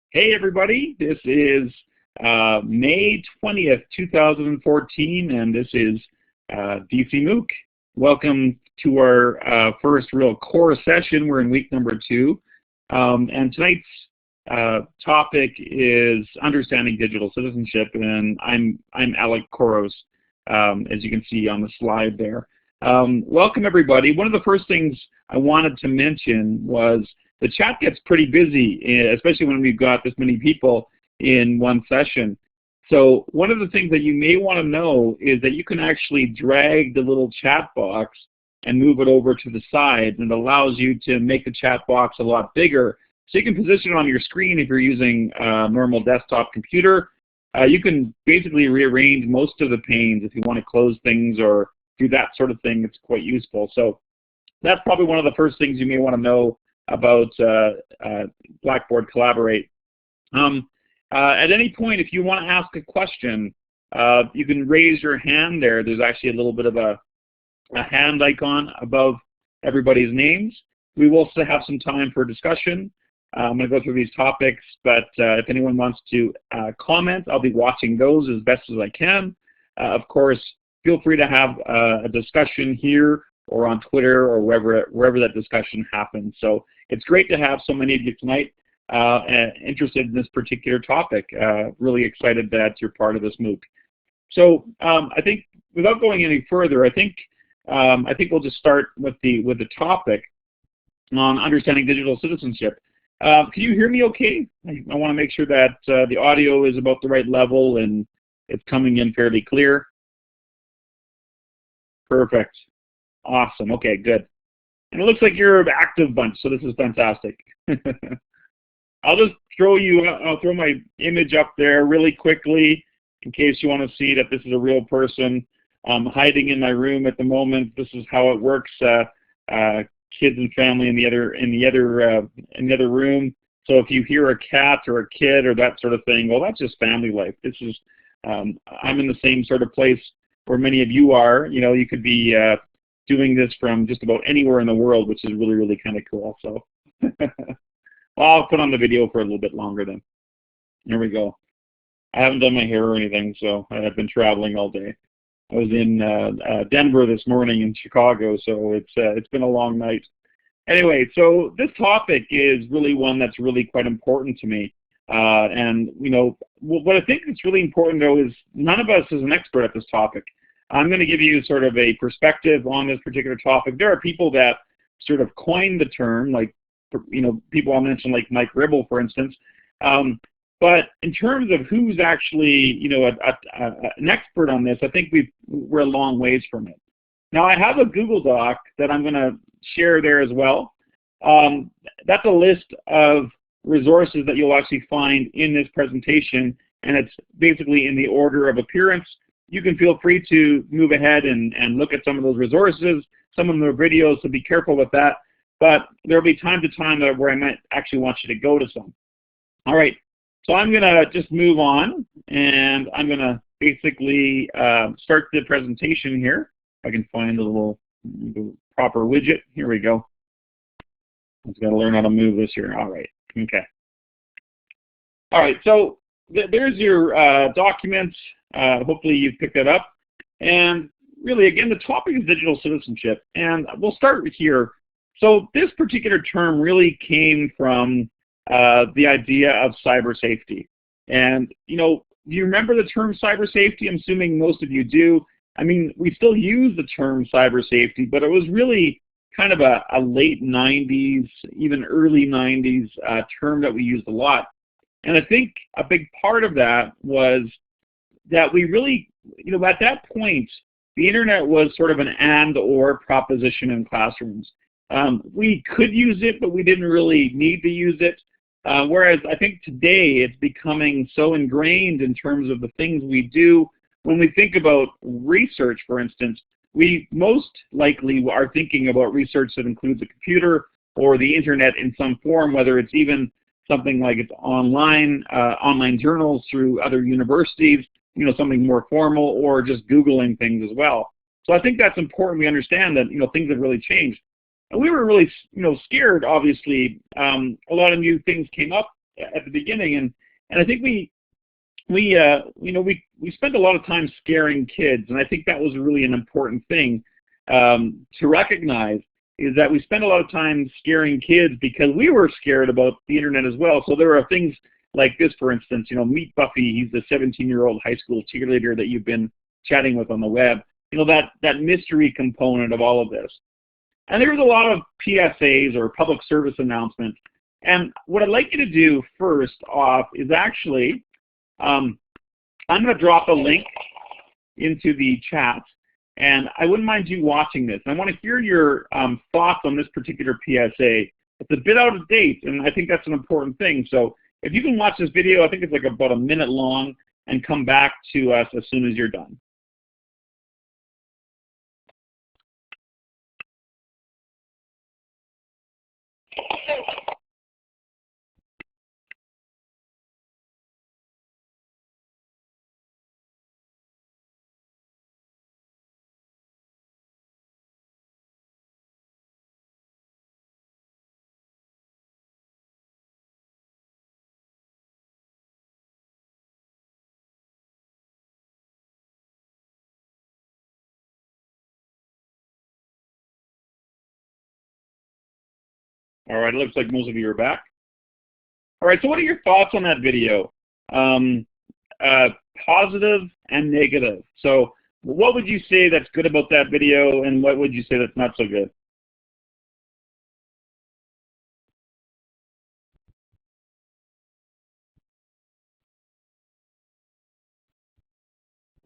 Hey everybody, this is May 20th, 2014, and this is DCMOOC. Welcome to our first real core session. We're in week number 2, and tonight's topic is understanding digital citizenship, and I'm Alec Koros, as you can see on the slide there. Welcome everybody. One of the first things I wanted to mention was the chat gets pretty busy, especially when we've got this many people in one session. So one of the things that you may want to know is that you can actually drag the little chat box and move it over to the side, and it allows you to make the chat box a lot bigger. So you can position it on your screen if you're using a normal desktop computer. You can basically rearrange most of the panes if you want to close things or do that sort of thing. It's quite useful. So that's probably one of the first things you may want to know about Blackboard Collaborate. At any point, if you want to ask a question, you can raise your hand there. There's actually a little bit of a hand icon above everybody's names. We will also have some time for discussion. I'm going to go through these topics, but if anyone wants to comment, I'll be watching those as best as I can. Of course, feel free to have a discussion here or on Twitter or wherever that discussion happens. So it's great to have so many of you tonight interested in this particular topic. Really excited that you're part of this MOOC. So I think without going any further, I think we'll just start with the topic on understanding digital citizenship. Can you hear me okay? I want to make sure that the audio is about the right level and it's coming in fairly clear. Perfect. Awesome. Okay, good. And it looks like you're an active bunch, so this is fantastic. I'll just I'll throw my image up there really quickly in case you want to see that this is a real person. I'm hiding in my room at the moment. This is how it works. Kids and family in the other room. So if you hear a cat or a kid or that sort of thing, well, that's just family life. This is I'm in the same sort of place where many of you are. You know, you could be doing this from just about anywhere in the world, which is really, really kind of cool. So I'll put on the video for a little bit longer then. Here we go. I haven't done my hair or anything, so I've been traveling all day. I was in Denver this morning in Chicago, so it's been a long night. Anyway, so this topic is really one that's really quite important to me. And, you know, what I think is really important, though, is none of us is an expert at this topic. I'm going to give you sort of a perspective on this particular topic. There are people that sort of coined the term, like, you know, people I'll mention like Mike Ribble, for instance. But in terms of who's actually, you know, an expert on this, I think we're a long ways from it. Now, I have a Google Doc that I'm going to share there as well. That's a list of resources that you'll actually find in this presentation, and it's basically in the order of appearance. You can feel free to move ahead and look at some of those resources. Some of them are videos, so be careful with that. But there'll be time to time where I might actually want you to go to some. All right, so I'm going to just move on, and I'm going to basically start the presentation here. If I can find the proper widget. Here we go. I'm just going to learn how to move this here. All right, okay. All right, so there's your documents. Hopefully you've picked it up. And really, again, the topic is digital citizenship. And we'll start here. So this particular term really came from the idea of cyber safety. And, you know, do you remember the term cyber safety? I'm assuming most of you do. I mean, we still use the term cyber safety, but it was really kind of a late 90s, even early 90s term that we used a lot. And I think a big part of that was that we really, you know, at that point, the internet was sort of an and/or proposition in classrooms. We could use it, but we didn't really need to use it. Whereas I think today it's becoming so ingrained in terms of the things we do. When we think about research, for instance, we most likely are thinking about research that includes a computer or the internet in some form, whether it's even something like it's online journals through other universities, you know, something more formal, or just Googling things as well. So I think that's important we understand that, you know, things have really changed. And we were really, scared, obviously. A lot of new things came up at the beginning, and I think we spent a lot of time scaring kids, and I think that was really an important thing to recognize, is that we spent a lot of time scaring kids because we were scared about the internet as well. So there are things like this, for instance, meet Buffy. He's the 17-year-old high school cheerleader that you've been chatting with on the web. That mystery component of all of this. And there was a lot of PSAs or public service announcements. And what I'd like you to do first off is actually, I'm going to drop a link into the chat, and I wouldn't mind you watching this. I want to hear your thoughts on this particular PSA. It's a bit out of date, and I think that's an important thing. So if you can watch this video, I think it's like about a minute long, and come back to us as soon as you're done. All right, it looks like most of you are back. All right, so what are your thoughts on that video? Positive and negative. So what would you say that's good about that video, and what would you say that's not so good?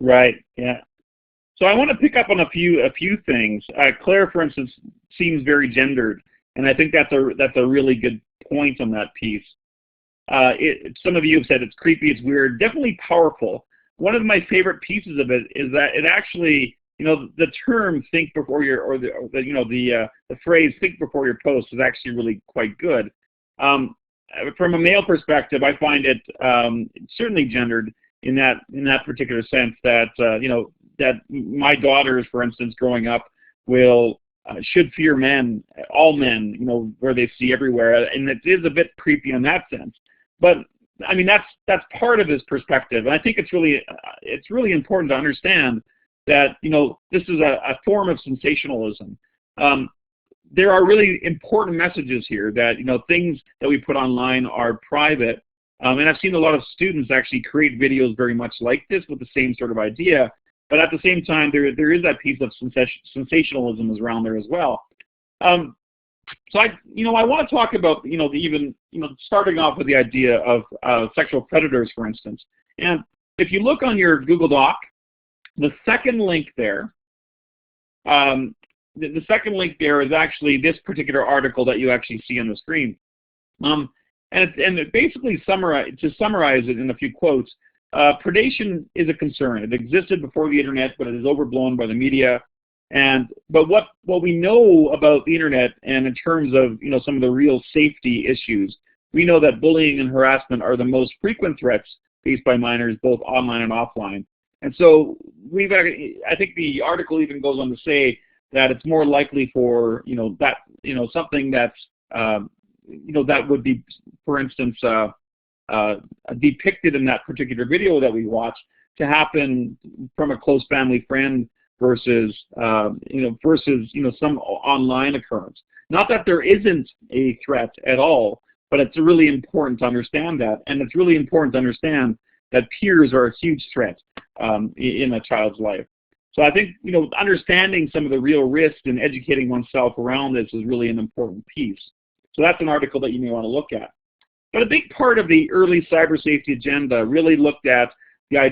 Right, yeah. So I want to pick up on a few things. Claire, for instance, seems very gendered, and I think that's a really good point on that piece. Some of you have said it's creepy, it's weird, definitely powerful. One of my favorite pieces of it is that it actually, the term "think before your," or the phrase "think before your post" is actually really quite good. From a male perspective, I find it certainly gendered in that particular sense, that that my daughters, for instance, growing up, should fear men, all men, where they see everywhere, and it is a bit creepy in that sense. But I mean, that's part of his perspective, and I think it's really important to understand that this is a form of sensationalism. There are really important messages here that things that we put online are private, and I've seen a lot of students actually create videos very much like this with the same sort of idea. But at the same time, there is that piece of sensationalism around there as well. So I want to talk about starting off with the idea of sexual predators, for instance. And if you look on your Google Doc, the second link there, the second link there is actually this particular article that you actually see on the screen. And it basically to summarize it in a few quotes. Predation is a concern. It existed before the internet, but it is overblown by the media. But what we know about the internet, and in terms of some of the real safety issues, we know that bullying and harassment are the most frequent threats faced by minors, both online and offline. And so I think the article even goes on to say that it's more likely for something that's that would be, for instance, depicted in that particular video that we watched to happen from a close family friend versus some online occurrence. Not that there isn't a threat at all, but it's really important to understand that, and it's really important to understand that peers are a huge threat in a child's life. So I think understanding some of the real risks and educating oneself around this is really an important piece. So that's an article that you may want to look at. But a big part of the early cyber safety agenda really looked at the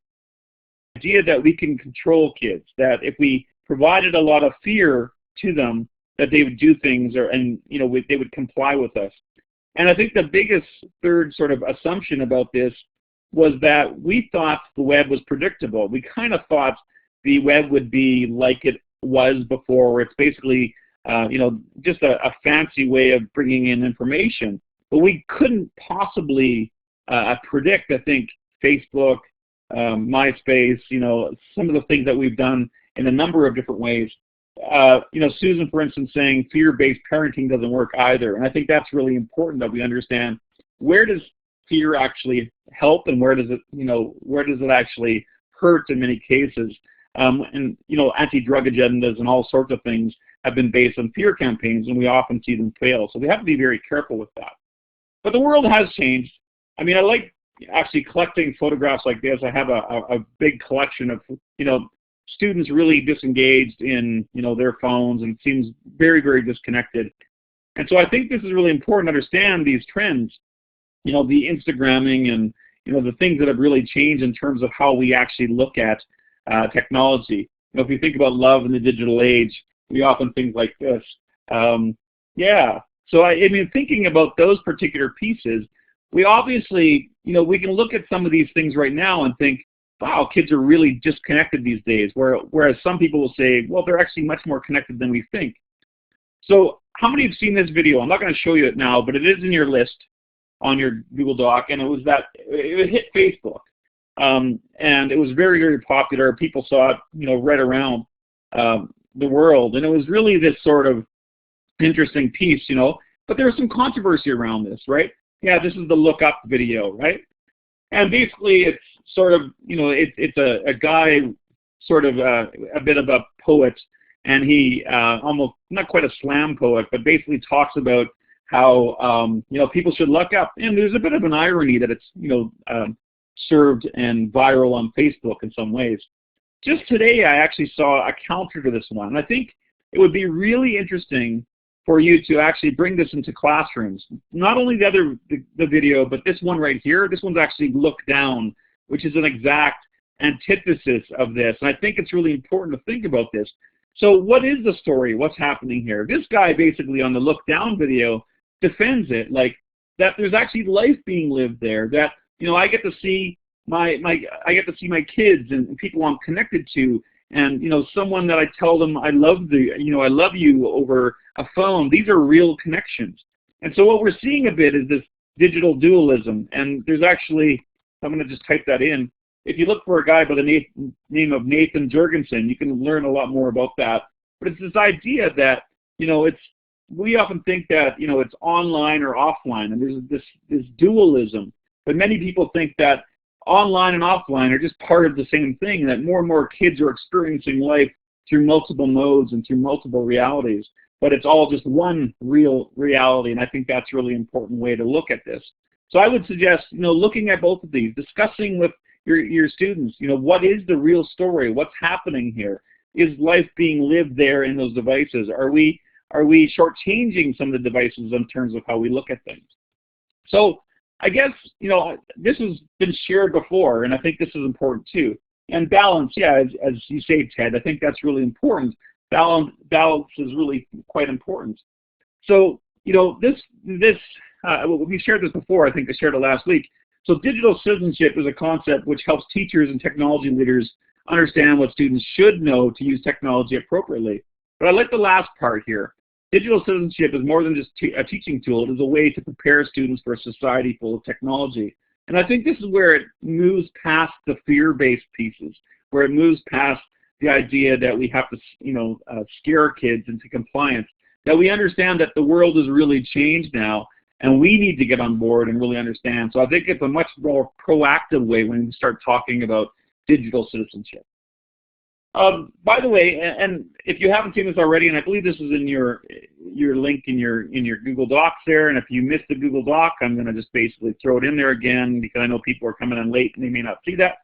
idea that we can control kids, that if we provided a lot of fear to them, that they would do things, they would comply with us. And I think the biggest third sort of assumption about this was that we thought the web was predictable. We kind of thought the web would be like it was before, where it's basically just a fancy way of bringing in information. But we couldn't possibly predict, I think, Facebook, MySpace, some of the things that we've done in a number of different ways. Susan, for instance, saying fear-based parenting doesn't work either. And I think that's really important that we understand where does fear actually help and where does it actually hurt in many cases. Anti-drug agendas and all sorts of things have been based on fear campaigns, and we often see them fail. So we have to be very careful with that. But the world has changed. I mean, I like actually collecting photographs like this. I have a big collection of, students really disengaged in, their phones, and it seems very, very disconnected. And so I think this is really important to understand these trends, the Instagramming and, the things that have really changed in terms of how we actually look at technology. If you think about love in the digital age, we often think like this. So I mean, thinking about those particular pieces, we obviously, we can look at some of these things right now and think, wow, kids are really disconnected these days, whereas some people will say, well, they're actually much more connected than we think. So how many have seen this video? I'm not going to show you it now, but it is in your list on your Google Doc, and it hit Facebook. And it was very, very popular. People saw it, right around the world, and it was really this sort of interesting piece, but there was some controversy around this, right? Yeah, this is the Look Up video, right? And basically it's sort of, it's a guy, sort of a bit of a poet, and he almost, not quite a slam poet, but basically talks about how, people should look up. And there's a bit of an irony that it's, served and viral on Facebook in some ways. Just today, I actually saw a counter to this one. And I think it would be really interesting for you to actually bring this into classrooms. Not only the video, but this one right here. This one's actually Look Down, which is an exact antithesis of this. And I think it's really important to think about this. So what is the story? What's happening here? This guy basically on the Look Down video defends it, like that there's actually life being lived there, that I get to see my kids and people I'm connected to, and someone that I tell them I love you over a phone. These are real connections. And so what we're seeing a bit is this digital dualism. And there's actually, I'm going to just type that in. If you look for a guy by the name of Nathan Jurgensen, you can learn a lot more about that. But it's this idea that we often think that it's online or offline, and there's this dualism. But many people think that online and offline are just part of the same thing, that more and more kids are experiencing life through multiple modes and through multiple realities. But it's all just one real reality, and I think that's a really important way to look at this. So I would suggest, looking at both of these, discussing with your students, what is the real story? What's happening here? Is life being lived there in those devices? Are we shortchanging some of the devices in terms of how we look at things? So I guess, this has been shared before, and I think this is important too. And balance, yeah, as you say, Ted, I think that's really important. Balance is really quite important. So, we shared this before. I think I shared it last week. So digital citizenship is a concept which helps teachers and technology leaders understand what students should know to use technology appropriately. But I like the last part here. Digital citizenship is more than just a teaching tool. It is a way to prepare students for a society full of technology. And I think this is where it moves past the fear-based pieces, where it moves past the idea that we have to, scare kids into compliance, that we understand that the world has really changed now, and we need to get on board and really understand. So I think it's a much more proactive way when we start talking about digital citizenship. By the way, and if you haven't seen this already, and I believe this is in your link in your Google Docs there, and if you missed the Google Doc, I'm going to just basically throw it in there again because I know people are coming in late and they may not see that.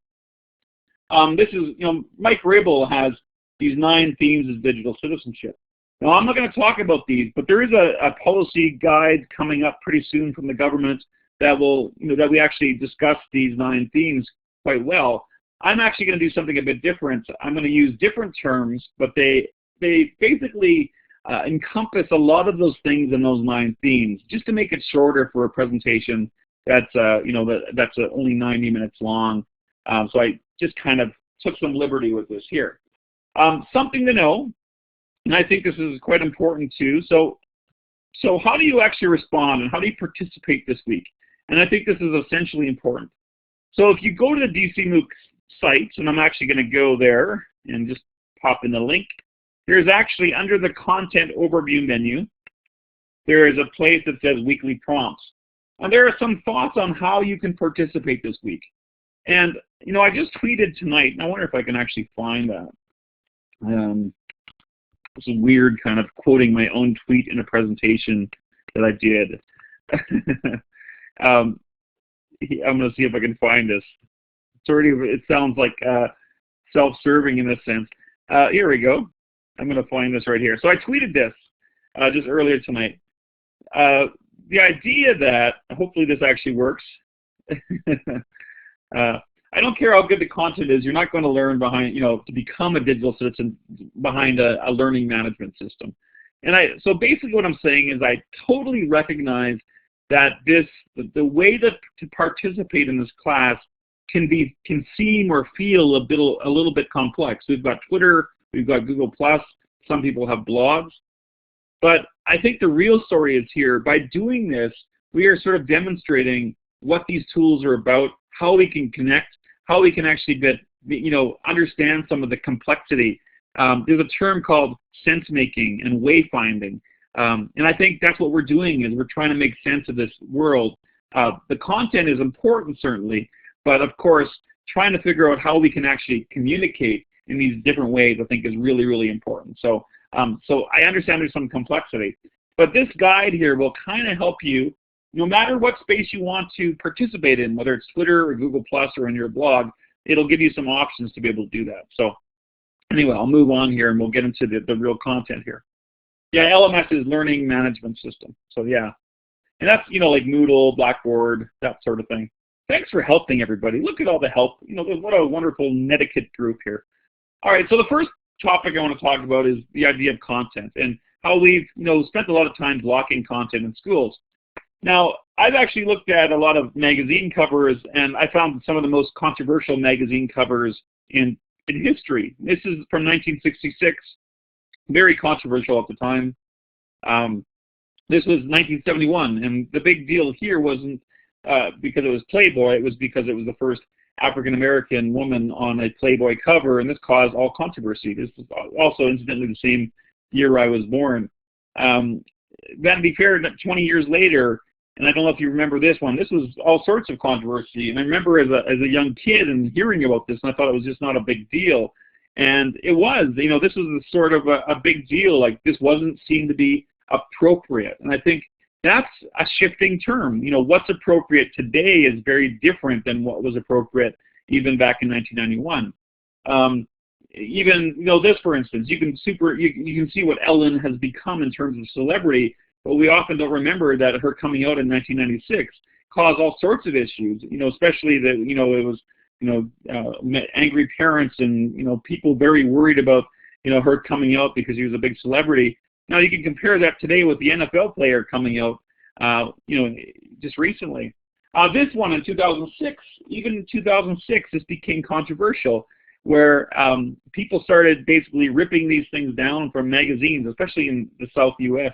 This is, Mike Rabel has these 9 themes of digital citizenship. Now, I'm not going to talk about these, but there is a policy guide coming up pretty soon from the government that will, that we actually discuss these 9 themes quite well. I'm actually going to do something a bit different. I'm going to use different terms, but they basically encompass a lot of those things in those 9 themes, just to make it shorter for a presentation that's that's only 90 minutes long. So I just kind of took some liberty with this here. Something to know, and I think this is quite important too. So how do you actually respond, and how do you participate this week? And I think this is essentially important. So if you go to the DCMOOC site, and I'm actually going to go there and just pop in the link. there's actually, under the content overview menu, there is a place that says weekly prompts. And there are some thoughts on how you can participate this week. And, you know, I just tweeted tonight, and I wonder if I can actually find that. This is weird, kind of quoting my own tweet in a presentation that I did. I'm going to see if I can find this. It sounds like self-serving in a sense. Here we go. I'm going to find this right here. So I tweeted this just earlier tonight. The idea that, hopefully this actually works. I don't care how good the content is, you're not going to learn behind, you know, to become a digital citizen behind a learning management system. And so basically what I'm saying is I totally recognize that the way that to participate in this class can seem or feel a little bit complex. We've got Twitter, we've got Google+, some people have blogs. But I think the real story is here. By doing this, we are sort of demonstrating what these tools are about, how we can connect, how we can actually understand some of the complexity. There's a term called sense making and wayfinding. And I think that's what we're doing, is we're trying to make sense of this world. The content is important, certainly, but of course, trying to figure out how we can actually communicate in these different ways, I think, is really, really important. So I understand there's some complexity, but this guide here will kind of help you, no matter what space you want to participate in, whether it's Twitter or Google+ or in your blog, it'll give you some options to be able to do that. So anyway, I'll move on here and we'll get into the real content here. Yeah, LMS is Learning Management System. So yeah, and that's, you know, like Moodle, Blackboard, that sort of thing. Thanks for helping, everybody. Look at all the help. You know, what a wonderful netiquette group here. All right, so the first topic I want to talk about is the idea of content and how we've, you know, spent a lot of time blocking content in schools. Now, I've actually looked at a lot of magazine covers, and I found some of the most controversial magazine covers in history. This is from 1966, very controversial at the time. This was 1971, and the big deal here wasn't because it was Playboy, it was because it was the first African-American woman on a Playboy cover, and this caused all controversy. This was also, incidentally, the same year I was born. Then, to be fair, 20 years later, and I don't know if you remember this one, this was all sorts of controversy. And I remember as a young kid and hearing about this, and I thought it was just not a big deal. And it was, you know, this was sort of a big deal. Like, this wasn't seen to be appropriate. And I think that's a shifting term. You know, what's appropriate today is very different than what was appropriate even back in 1991. Even, you know, this, for instance, you can see what Ellen has become in terms of celebrity, but we often don't remember that her coming out in 1996 caused all sorts of issues, you know, especially that, you know, it was, you know, angry parents and, you know, people very worried about, you know, her coming out because she was a big celebrity. Now you can compare that today with the NFL player coming out, you know, just recently. This one in 2006, even in 2006, this became controversial, where people started basically ripping these things down from magazines, especially in the South U.S.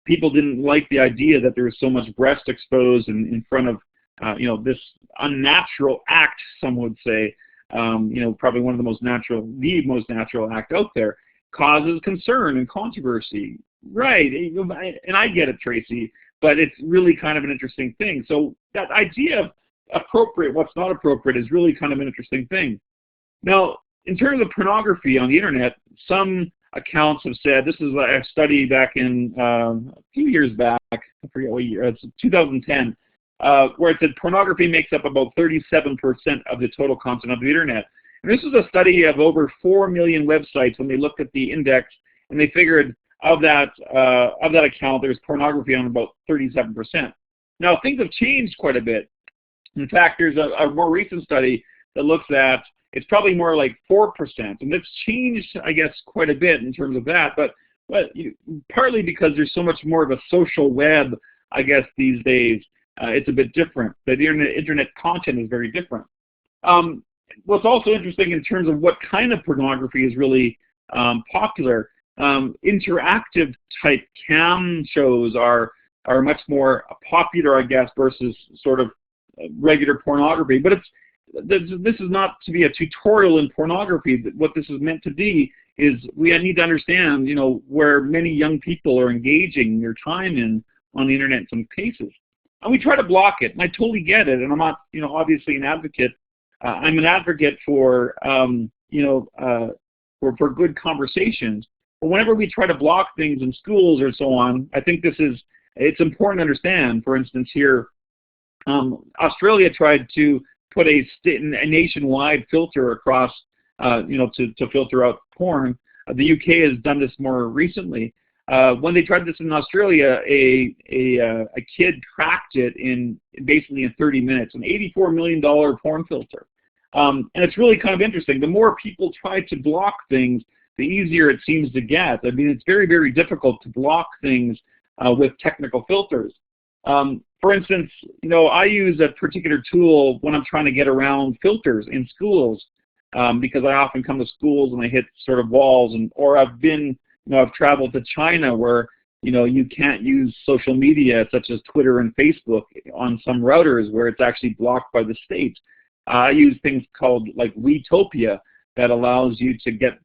People didn't like the idea that there was so much breast exposed in front of, you know, this unnatural act, some would say, you know, probably one of the most natural act out there, causes concern and controversy. Right, and I get it, Tracy, but it's really kind of an interesting thing. So that idea of appropriate, what's not appropriate, is really kind of an interesting thing. Now, in terms of pornography on the internet, some accounts have said, this is a study back in a few years back, I forget what year, it's 2010, where it said pornography makes up about 37% of the total content of the internet. And this is a study of over 4 million websites when they looked at the index, and they figured of that account, there's pornography on about 37%. Now, things have changed quite a bit. In fact, there's a more recent study that looks at, it's probably more like 4%, and it's changed, I guess, quite a bit in terms of that, but partly because there's so much more of a social web, I guess, these days, it's a bit different. The internet content is very different. What's also interesting in terms of what kind of pornography is really popular, interactive type cam shows are much more popular, I guess, versus sort of regular pornography. But this is not to be a tutorial in pornography. What this is meant to be is we need to understand, you know, where many young people are engaging their time in on the internet in some cases. And we try to block it, and I totally get it, and I'm not, you know, obviously an advocate. I'm an advocate for, for good conversations. But whenever we try to block things in schools or so on, I think it's important to understand. For instance, here, Australia tried to put a nationwide filter across, to filter out porn. The UK has done this more recently. When they tried this in Australia, a kid cracked it basically in 30 minutes, an $84 million porn filter. And it's really kind of interesting. The more people try to block things, the easier it seems to get. I mean, it's very, very difficult to block things with technical filters. For instance, you know, I use a particular tool when I'm trying to get around filters in schools, because I often come to schools and I hit sort of walls, or I've traveled to China where, you know, you can't use social media such as Twitter and Facebook on some routers where it's actually blocked by the state. I use things called like Wetopia that allows you to get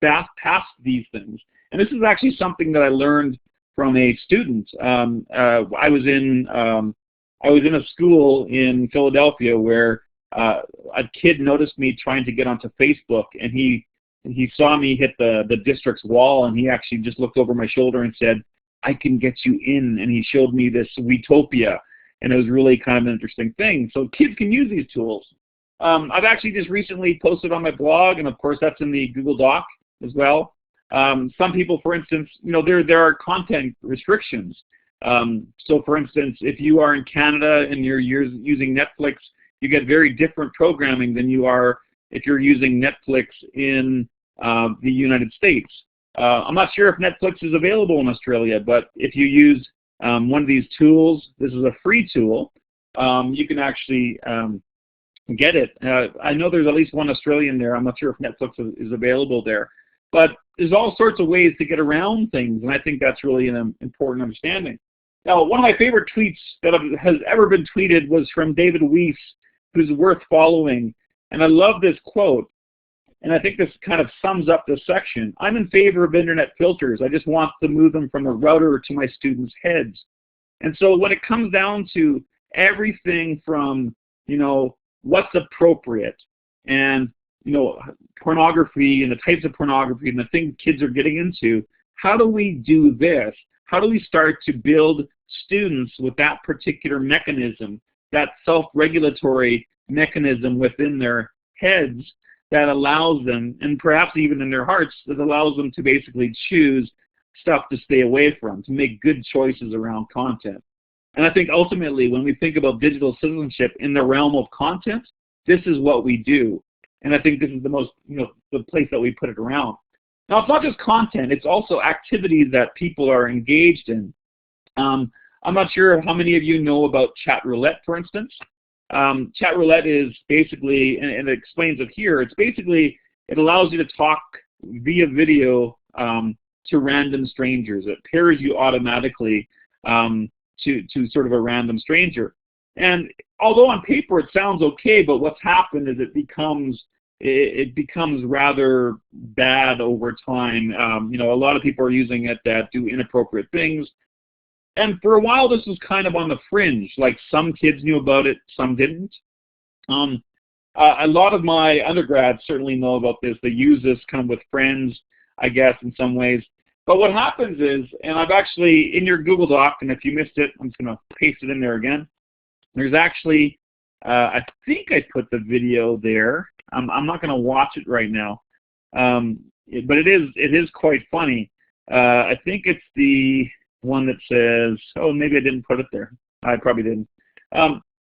past these things. And this is actually something that I learned from a student. I was in a school in Philadelphia where a kid noticed me trying to get onto Facebook, and he saw me hit the district's wall, and he actually just looked over my shoulder and said, "I can get you in," and he showed me this Wetopia, and it was really kind of an interesting thing. So kids can use these tools. I've actually just recently posted on my blog, and of course that's in the Google Doc as well. Some people, for instance, you know, there are content restrictions. So for instance, if you are in Canada and you're using Netflix, you get very different programming than you are if you're using Netflix in the United States. I'm not sure if Netflix is available in Australia, but if you use one of these tools, this is a free tool, you can actually get it. I know there's at least one Australian there. I'm not sure if Netflix is available there. But there's all sorts of ways to get around things, and I think that's really an important understanding. Now, one of my favorite tweets that has ever been tweeted was from David Weiss, who's worth following. And I love this quote, and I think this kind of sums up this section. "I'm in favor of internet filters. I just want to move them from the router to my students' heads." And so when it comes down to everything from, you know, what's appropriate, and, you know, pornography and the types of pornography and the things kids are getting into, how do we do this? How do we start to build students with that particular mechanism, that self-regulatory mechanism within their heads that allows them, and perhaps even in their hearts, that allows them to basically choose stuff to stay away from, to make good choices around content. And I think ultimately when we think about digital citizenship in the realm of content, this is what we do. And I think this is the most, you know, the place that we put it around. Now, it's not just content, it's also activities that people are engaged in. I'm not sure how many of you know about chat roulette, for instance. Chat roulette is basically, and it explains it here, it's basically, it allows you to talk via video to random strangers. It pairs you automatically to sort of a random stranger. And although on paper it sounds okay, but what's happened is it becomes rather bad over time. You know, a lot of people are using it that do inappropriate things. And for a while this was kind of on the fringe, like some kids knew about it, some didn't. A lot of my undergrads certainly know about this. They use this kind of with friends, I guess, in some ways. But what happens is, and I've actually, in your Google Doc, and if you missed it, I'm just going to paste it in there again. There's actually, I think I put the video there. I'm not going to watch it right now, but it is quite funny. I think it's the one that says, oh, maybe I didn't put it there. I probably didn't.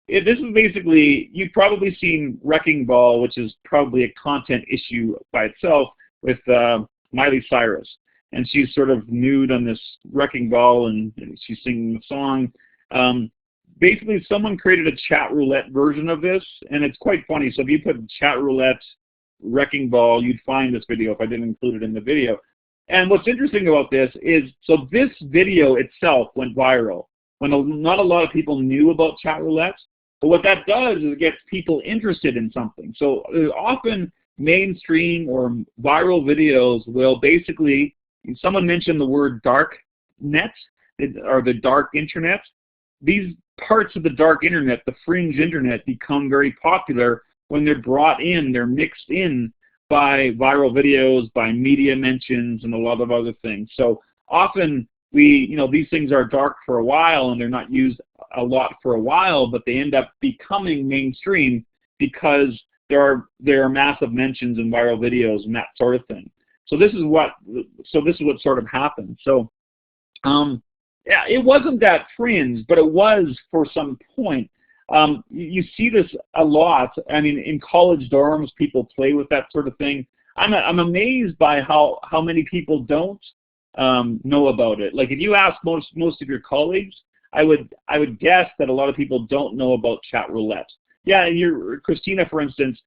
This is basically, you've probably seen Wrecking Ball, which is probably a content issue by itself, with Miley Cyrus. And she's sort of nude on this wrecking ball, and she's singing the song. Basically, someone created a chat roulette version of this, and it's quite funny. So if you put chat roulette wrecking ball, you'd find this video if I didn't include it in the video. And what's interesting about this is, so this video itself went viral when not a lot of people knew about chat roulette. But what that does is it gets people interested in something. So often mainstream or viral videos will basically, someone mentioned the word dark net, or the dark internet. These parts of the dark internet, the fringe internet, become very popular when they're brought in, they're mixed in by viral videos, by media mentions, and a lot of other things. So often these things are dark for a while and they're not used a lot for a while, but they end up becoming mainstream because there are massive mentions in viral videos and that sort of thing. So this is what sort of happened. So yeah, it wasn't that fringe, but it was for some point. You see this a lot. I mean, in college dorms, people play with that sort of thing. I'm amazed by how many people don't know about it. Like if you ask most of your colleagues, I would guess that a lot of people don't know about chat roulette. Yeah, Christina, for instance,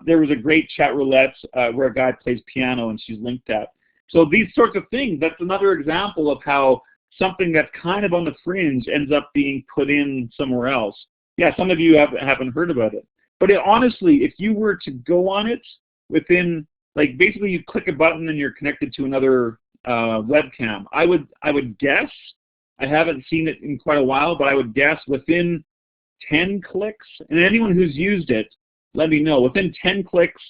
there was a great chat roulette where a guy plays piano and she's linked that. So these sorts of things, that's another example of how something that's kind of on the fringe ends up being put in somewhere else. Yeah, some of you haven't heard about it. But honestly, if you were to go on it within, like basically you click a button and you're connected to another webcam, I would guess, I haven't seen it in quite a while, but I would guess within 10 clicks, and anyone who's used it, let me know, within 10 clicks,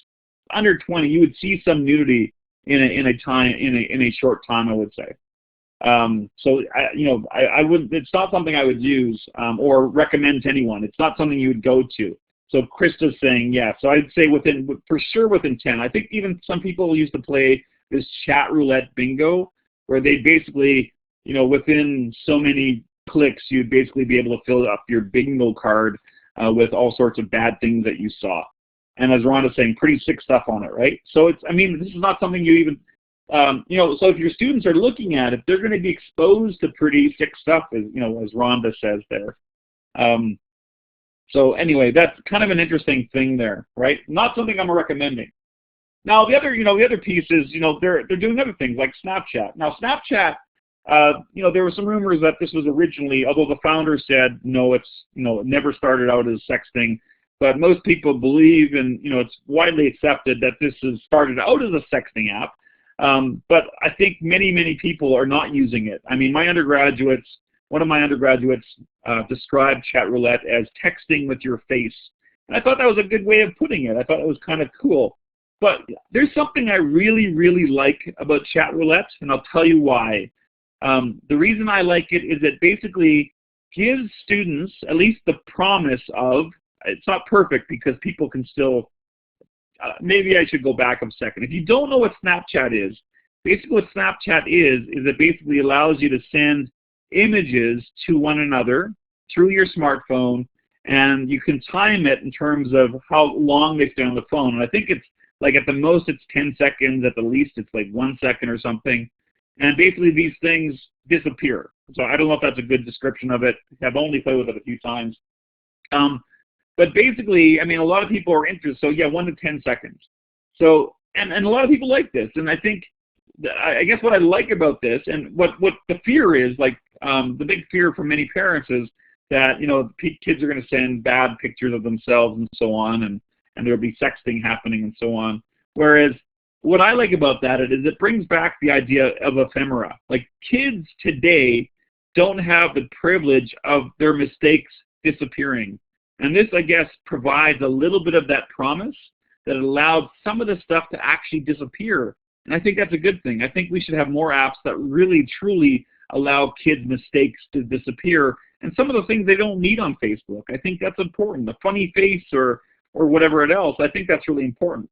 under 20, you would see some nudity in a short time, I would say. So I would. It's not something I would use or recommend to anyone. It's not something you would go to. So Krista's saying yeah. So I'd say for sure within 10. I think even some people used to play this chat roulette bingo, where they basically, within so many clicks, you'd basically be able to fill up your bingo card with all sorts of bad things that you saw. And as Rhonda's saying, pretty sick stuff on it, right? So this is not something you even. So if your students are looking at it, they're going to be exposed to pretty sick stuff, as Rhonda says there. So anyway, that's kind of an interesting thing there, right? Not something I'm recommending. Now the other piece is, they're doing other things like Snapchat. Now Snapchat, there were some rumors that this was originally, although the founder said no, it never started out as sexting. But most people believe, and it's widely accepted that this has started out as a sexting app. But I think many people are not using it. I mean, one of my undergraduates described chat roulette as texting with your face. And I thought that was a good way of putting it. I thought it was kind of cool. But there's something I really like about chat roulette, and I'll tell you why. The reason I like it is it basically gives students at least the promise of, it's not perfect because people can still, maybe I should go back a second. If you don't know what Snapchat is, basically what Snapchat is it basically allows you to send images to one another through your smartphone, and you can time it in terms of how long they stay on the phone. And I think it's like at the most it's 10 seconds, at the least it's like 1 second or something. And basically these things disappear. So I don't know if that's a good description of it. I've only played with it a few times. But basically, I mean, a lot of people are interested. So yeah, 1 to 10 seconds. So, and a lot of people like this. And I think, I guess what I like about this, and what the fear is, like the big fear for many parents is that, kids are going to send bad pictures of themselves and so on, and there'll be sexting happening and so on. Whereas what I like about that is it brings back the idea of ephemera. Like kids today don't have the privilege of their mistakes disappearing. And this, I guess, provides a little bit of that promise that allowed some of the stuff to actually disappear. And I think that's a good thing. I think we should have more apps that really, truly allow kids' mistakes to disappear. And some of the things they don't need on Facebook. I think that's important. The funny face or whatever else, I think that's really important.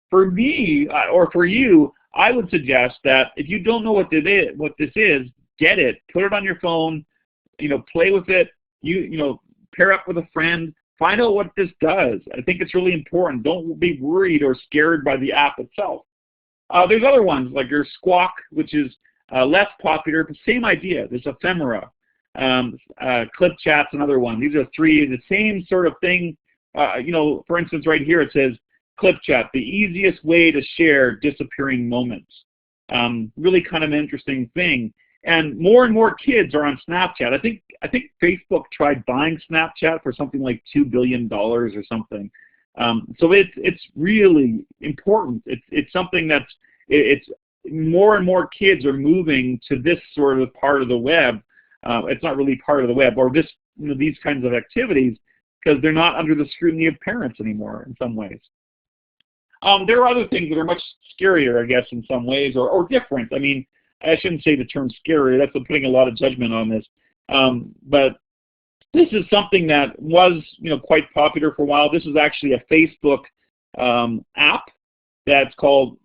For me, or for you, I would suggest that if you don't know what this is, get it. Put it on your phone. Play with it. Pair up with a friend, find out what this does. I think it's really important. Don't be worried or scared by the app itself. There's other ones, like your Squawk, which is less popular, but same idea. There's ephemera. Clip Chat's another one. These are three, the same sort of thing. For instance, right here it says, Clip Chat, the easiest way to share disappearing moments. Really kind of an interesting thing. And more kids are on Snapchat. I think I think Facebook tried buying Snapchat for something like $2 billion or something. So it's really important. It's something that's it's more and more kids are moving to this sort of part of the web. It's not really part of the web, or this these kinds of activities, because they're not under the scrutiny of parents anymore in some ways. There are other things that are much scarier, I guess, in some ways, or different. I mean, I shouldn't say the term scary. That's putting a lot of judgment on this. But this is something that was, quite popular for a while. This is actually a Facebook app that's called,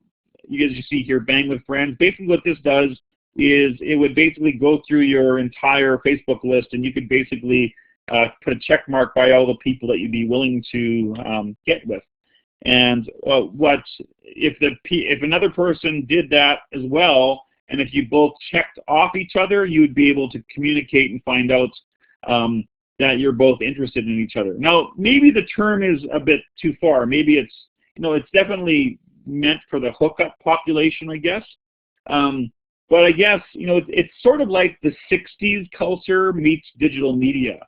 as you see here, Bang with Friends. Basically what this does is it would basically go through your entire Facebook list, and you could basically put a check mark by all the people that you'd be willing to get with. And if another person did that as well, and if you both checked off each other, you would be able to communicate and find out that you're both interested in each other. Now, maybe the term is a bit too far. Maybe it's, it's definitely meant for the hookup population, I guess. But I guess, it's sort of like the 60s culture meets digital media.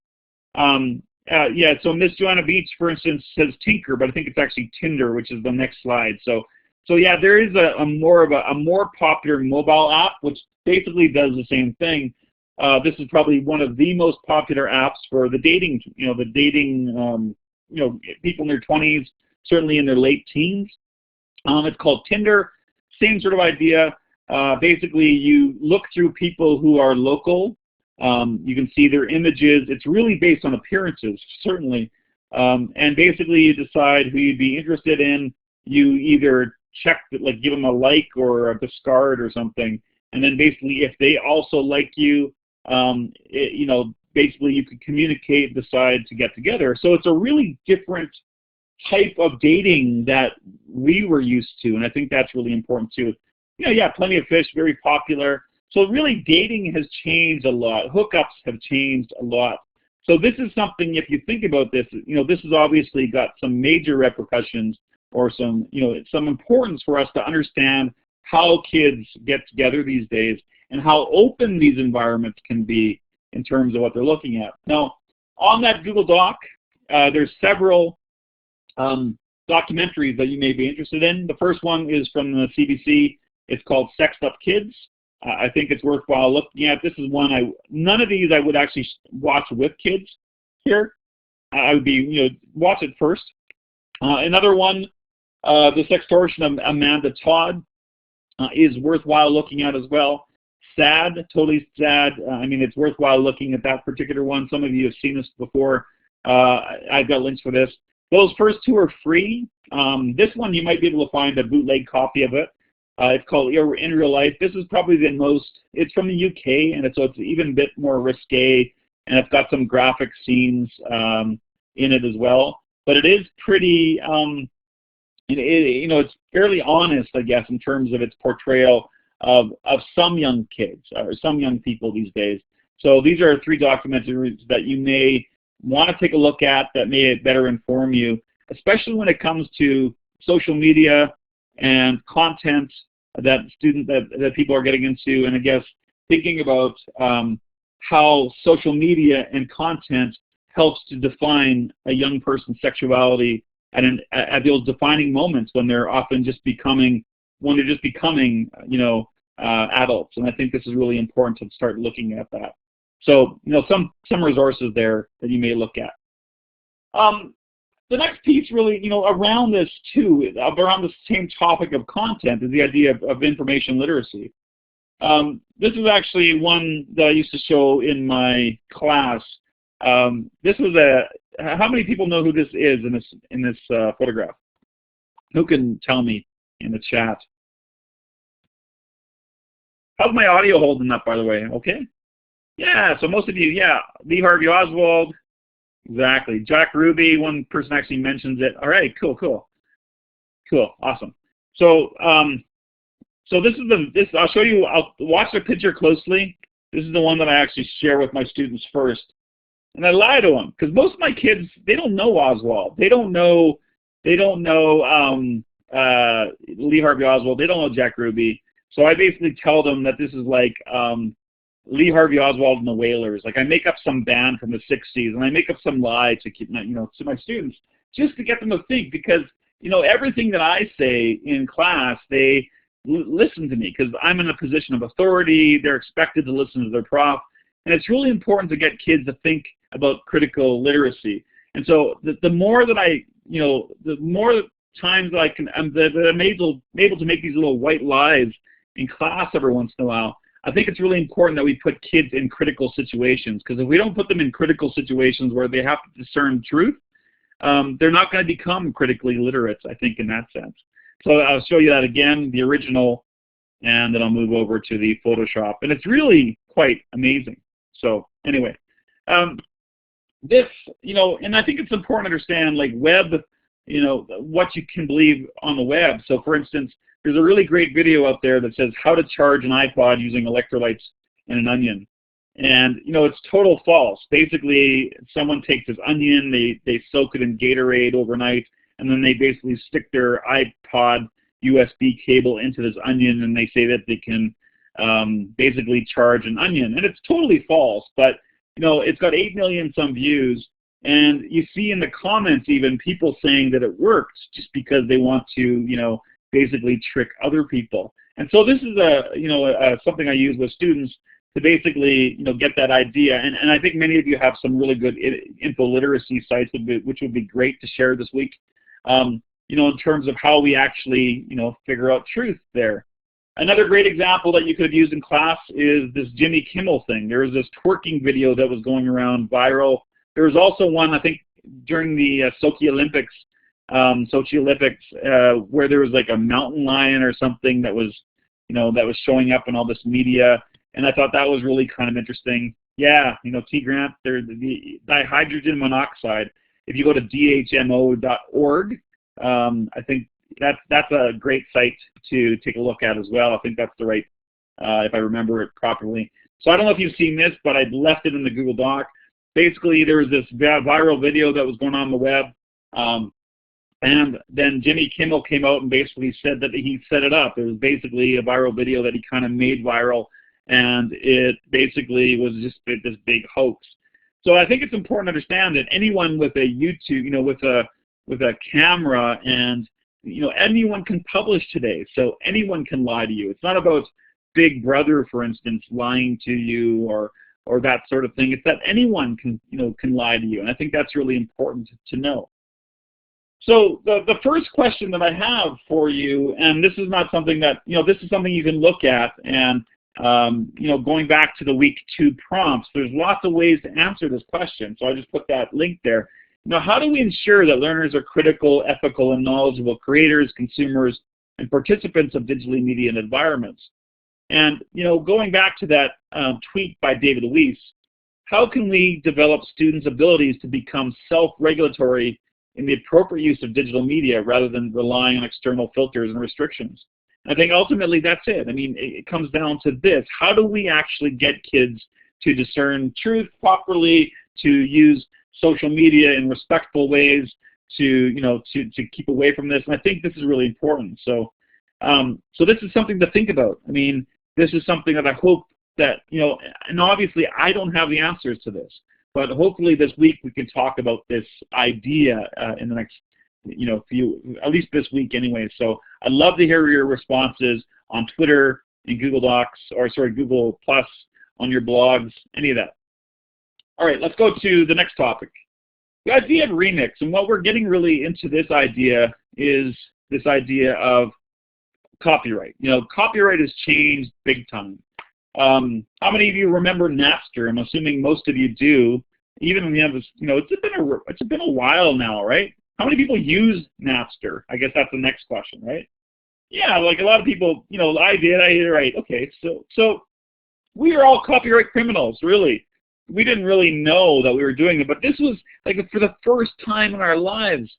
Yeah, so Miss Joanna Beach, for instance, says Tinker, but I think it's actually Tinder, which is the next slide. So yeah, there is a more popular mobile app, which basically does the same thing. This is probably one of the most popular apps for the dating, people in their 20s, certainly in their late teens. It's called Tinder. Same sort of idea. Basically, you look through people who are local. You can see their images. It's really based on appearances, certainly. And basically, you decide who you'd be interested in. You either check, like give them a like or a discard or something. And then basically, if they also like you, basically you can communicate, decide to get together. So it's a really different type of dating that we were used to, and I think that's really important too. Yeah, Plenty of Fish, very popular. So really, dating has changed a lot. Hookups have changed a lot. So this is something, if you think about this, this has obviously got some major repercussions, or some, some importance for us to understand how kids get together these days and how open these environments can be in terms of what they're looking at. Now, on that Google Doc, there's several documentaries that you may be interested in. The first one is from the CBC. It's called Sexed Up Kids. I think it's worthwhile looking at. This is one none of these I would actually watch with kids here. I would be, watch it first. Another one, The Sextortion of Amanda Todd, is worthwhile looking at as well. Sad, totally sad. I mean, it's worthwhile looking at that particular one. Some of you have seen this before. I've got links for this. Those first two are free. This one you might be able to find a bootleg copy of it. It's called In Real Life. This is probably the most, it's from the UK, and so it's even a bit more risque, and it's got some graphic scenes in it as well. But it is pretty, it's fairly honest, I guess, in terms of its portrayal of some young kids or some young people these days. So these are three documentaries that you may want to take a look at that may better inform you, especially when it comes to social media and content that people are getting into, and I guess thinking about how social media and content helps to define a young person's sexuality at those defining moments when they're often just becoming, adults. And I think this is really important to start looking at that. So, some resources there that you may look at. The next piece really, around this too, around the same topic of content, is the idea of information literacy. This is actually one that I used to show in my class. This was how many people know who this is in this photograph? Who can tell me in the chat? How's my audio holding up, by the way? Okay? Yeah, so most of you, yeah. Lee Harvey Oswald. Exactly. Jack Ruby, one person actually mentions it. All right, cool, awesome. So, this is I'll show you. I'll watch the picture closely. This is the one that I actually share with my students first, and I lie to them because most of my kids, they don't know Oswald. They don't know Lee Harvey Oswald. They don't know Jack Ruby. So I basically tell them that this is like Lee Harvey Oswald and the Wailers. Like, I make up some band from the 60s, and I make up some lie to keep, to my students, just to get them to think, because, everything that I say in class, they listen to me, because I'm in a position of authority. They're expected to listen to their prof, and it's really important to get kids to think about critical literacy. And so the more that the more times that I'm able to make these little white lies in class every once in a while, I think it's really important that we put kids in critical situations, because if we don't put them in critical situations where they have to discern truth, they're not going to become critically literate, I think, in that sense. So I'll show you that again, the original, and then I'll move over to the Photoshop. And it's really quite amazing. So anyway, this, and I think it's important to understand, like, web, what you can believe on the web. So for instance, there's a really great video out there that says how to charge an iPod using electrolytes and an onion. And, it's total false. Basically, someone takes this onion, they soak it in Gatorade overnight, and then they basically stick their iPod USB cable into this onion, and they say that they can basically charge an onion. And it's totally false, but, it's got 8 million some views, and you see in the comments even people saying that it works just because they want to, basically trick other people. And so this is something I use with students to basically, get that idea. And I think many of you have some really good info literacy sites, which would be great to share this week, in terms of how we actually, figure out truth there. Another great example that you could have used in class is this Jimmy Kimmel thing. There was this twerking video that was going around viral. There was also one, I think, during the Sochi Olympics, where there was like a mountain lion or something that was, that was showing up in all this media. And I thought that was really kind of interesting. Yeah, T. Grant, there's the dihydrogen monoxide. If you go to DCMOOC.org, I think that's a great site to take a look at as well. I think that's the right, if I remember it properly. So I don't know if you've seen this, but I left it in the Google Doc. Basically, there was this viral video that was going on the web, and then Jimmy Kimmel came out and basically said that he set it up. It was basically a viral video that he kind of made viral, and it basically was just this big hoax. So I think it's important to understand that anyone with a YouTube, with a camera, and anyone can publish today. So anyone can lie to you. It's not about Big Brother, for instance, lying to you or that sort of thing. It's that anyone can lie to you, and I think that's really important to know. So the first question that I have for you, and this is not something that this is something you can look at, and going back to the week 2 prompts, there's lots of ways to answer this question. So I just put that link there. Now, how do we ensure that learners are critical, ethical, and knowledgeable creators, consumers, and participants of digitally mediated environments? And, going back to that tweet by David Luiz, how can we develop students' abilities to become self-regulatory in the appropriate use of digital media rather than relying on external filters and restrictions? I think ultimately that's it. I mean, it comes down to this. How do we actually get kids to discern truth properly, to use social media in respectful ways, to keep away from this? And I think this is really important. So so this is something to think about. I mean, this is something that I hope that, and obviously I don't have the answers to this, but hopefully this week we can talk about this idea in the next, at least this week anyway. So I'd love to hear your responses on Twitter, in Google Docs, or sorry, Google Plus, on your blogs, any of that. All right, let's go to the next topic. The idea of remix, and what we're getting really into this idea is this idea of copyright. Copyright has changed big time. How many of you remember Napster? I'm assuming most of you do. Even when you have this, it's been a while now, right? How many people use Napster? I guess that's the next question, right? Yeah, like a lot of people, I did, right? Okay, so we are all copyright criminals, really. We didn't really know that we were doing it, but this was like for the first time in our lives.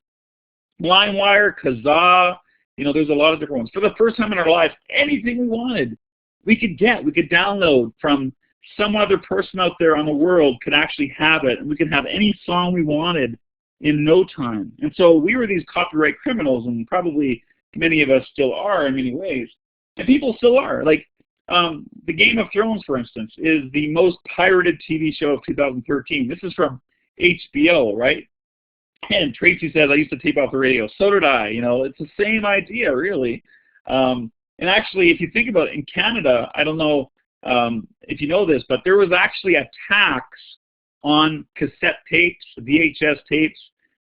LimeWire, Kazaa, there's a lot of different ones. For the first time in our lives, anything we wanted, we could download from some other person out there on the world could actually have it, and we could have any song we wanted in no time. And so we were these copyright criminals, and probably many of us still are in many ways. And people still are. Like, The Game of Thrones, for instance, is the most pirated TV show of 2013. This is from HBO, right? And Tracy says, I used to tape off the radio. So did I. You know, it's the same idea, really. And actually, if you think about it, in Canada, I don't know if you know this, but there was actually a tax on cassette tapes, VHS tapes,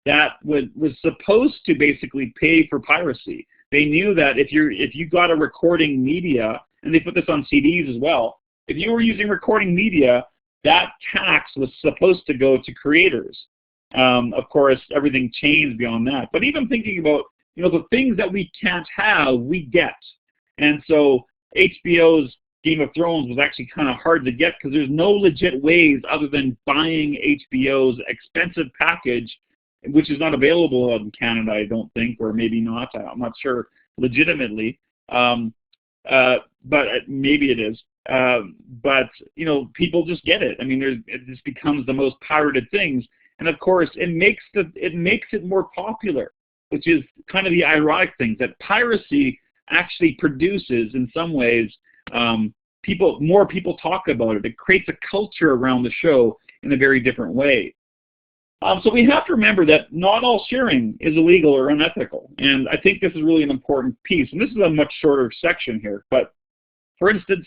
that was supposed to basically pay for piracy. They knew that if you got a recording media, and they put this on CDs as well, if you were using recording media, that tax was supposed to go to creators. Of course, everything changed beyond that. But even thinking about, you know, the things that we can't have, we get. And so HBO's Game of Thrones was actually kind of hard to get because there's no legit ways other than buying HBO's expensive package, which is not available in Canada, I don't think, or maybe not. I'm not sure legitimately. But maybe it is. But, you know, people just get it. I mean, it just becomes the most pirated things. And of course, it makes it more popular, which is kind of the ironic thing, that piracy actually produces, in some ways, more people talk about it. It creates a culture around the show in a very different way. So we have to remember that not all sharing is illegal or unethical, and I think this is really an important piece. And this is a much shorter section here, but for instance,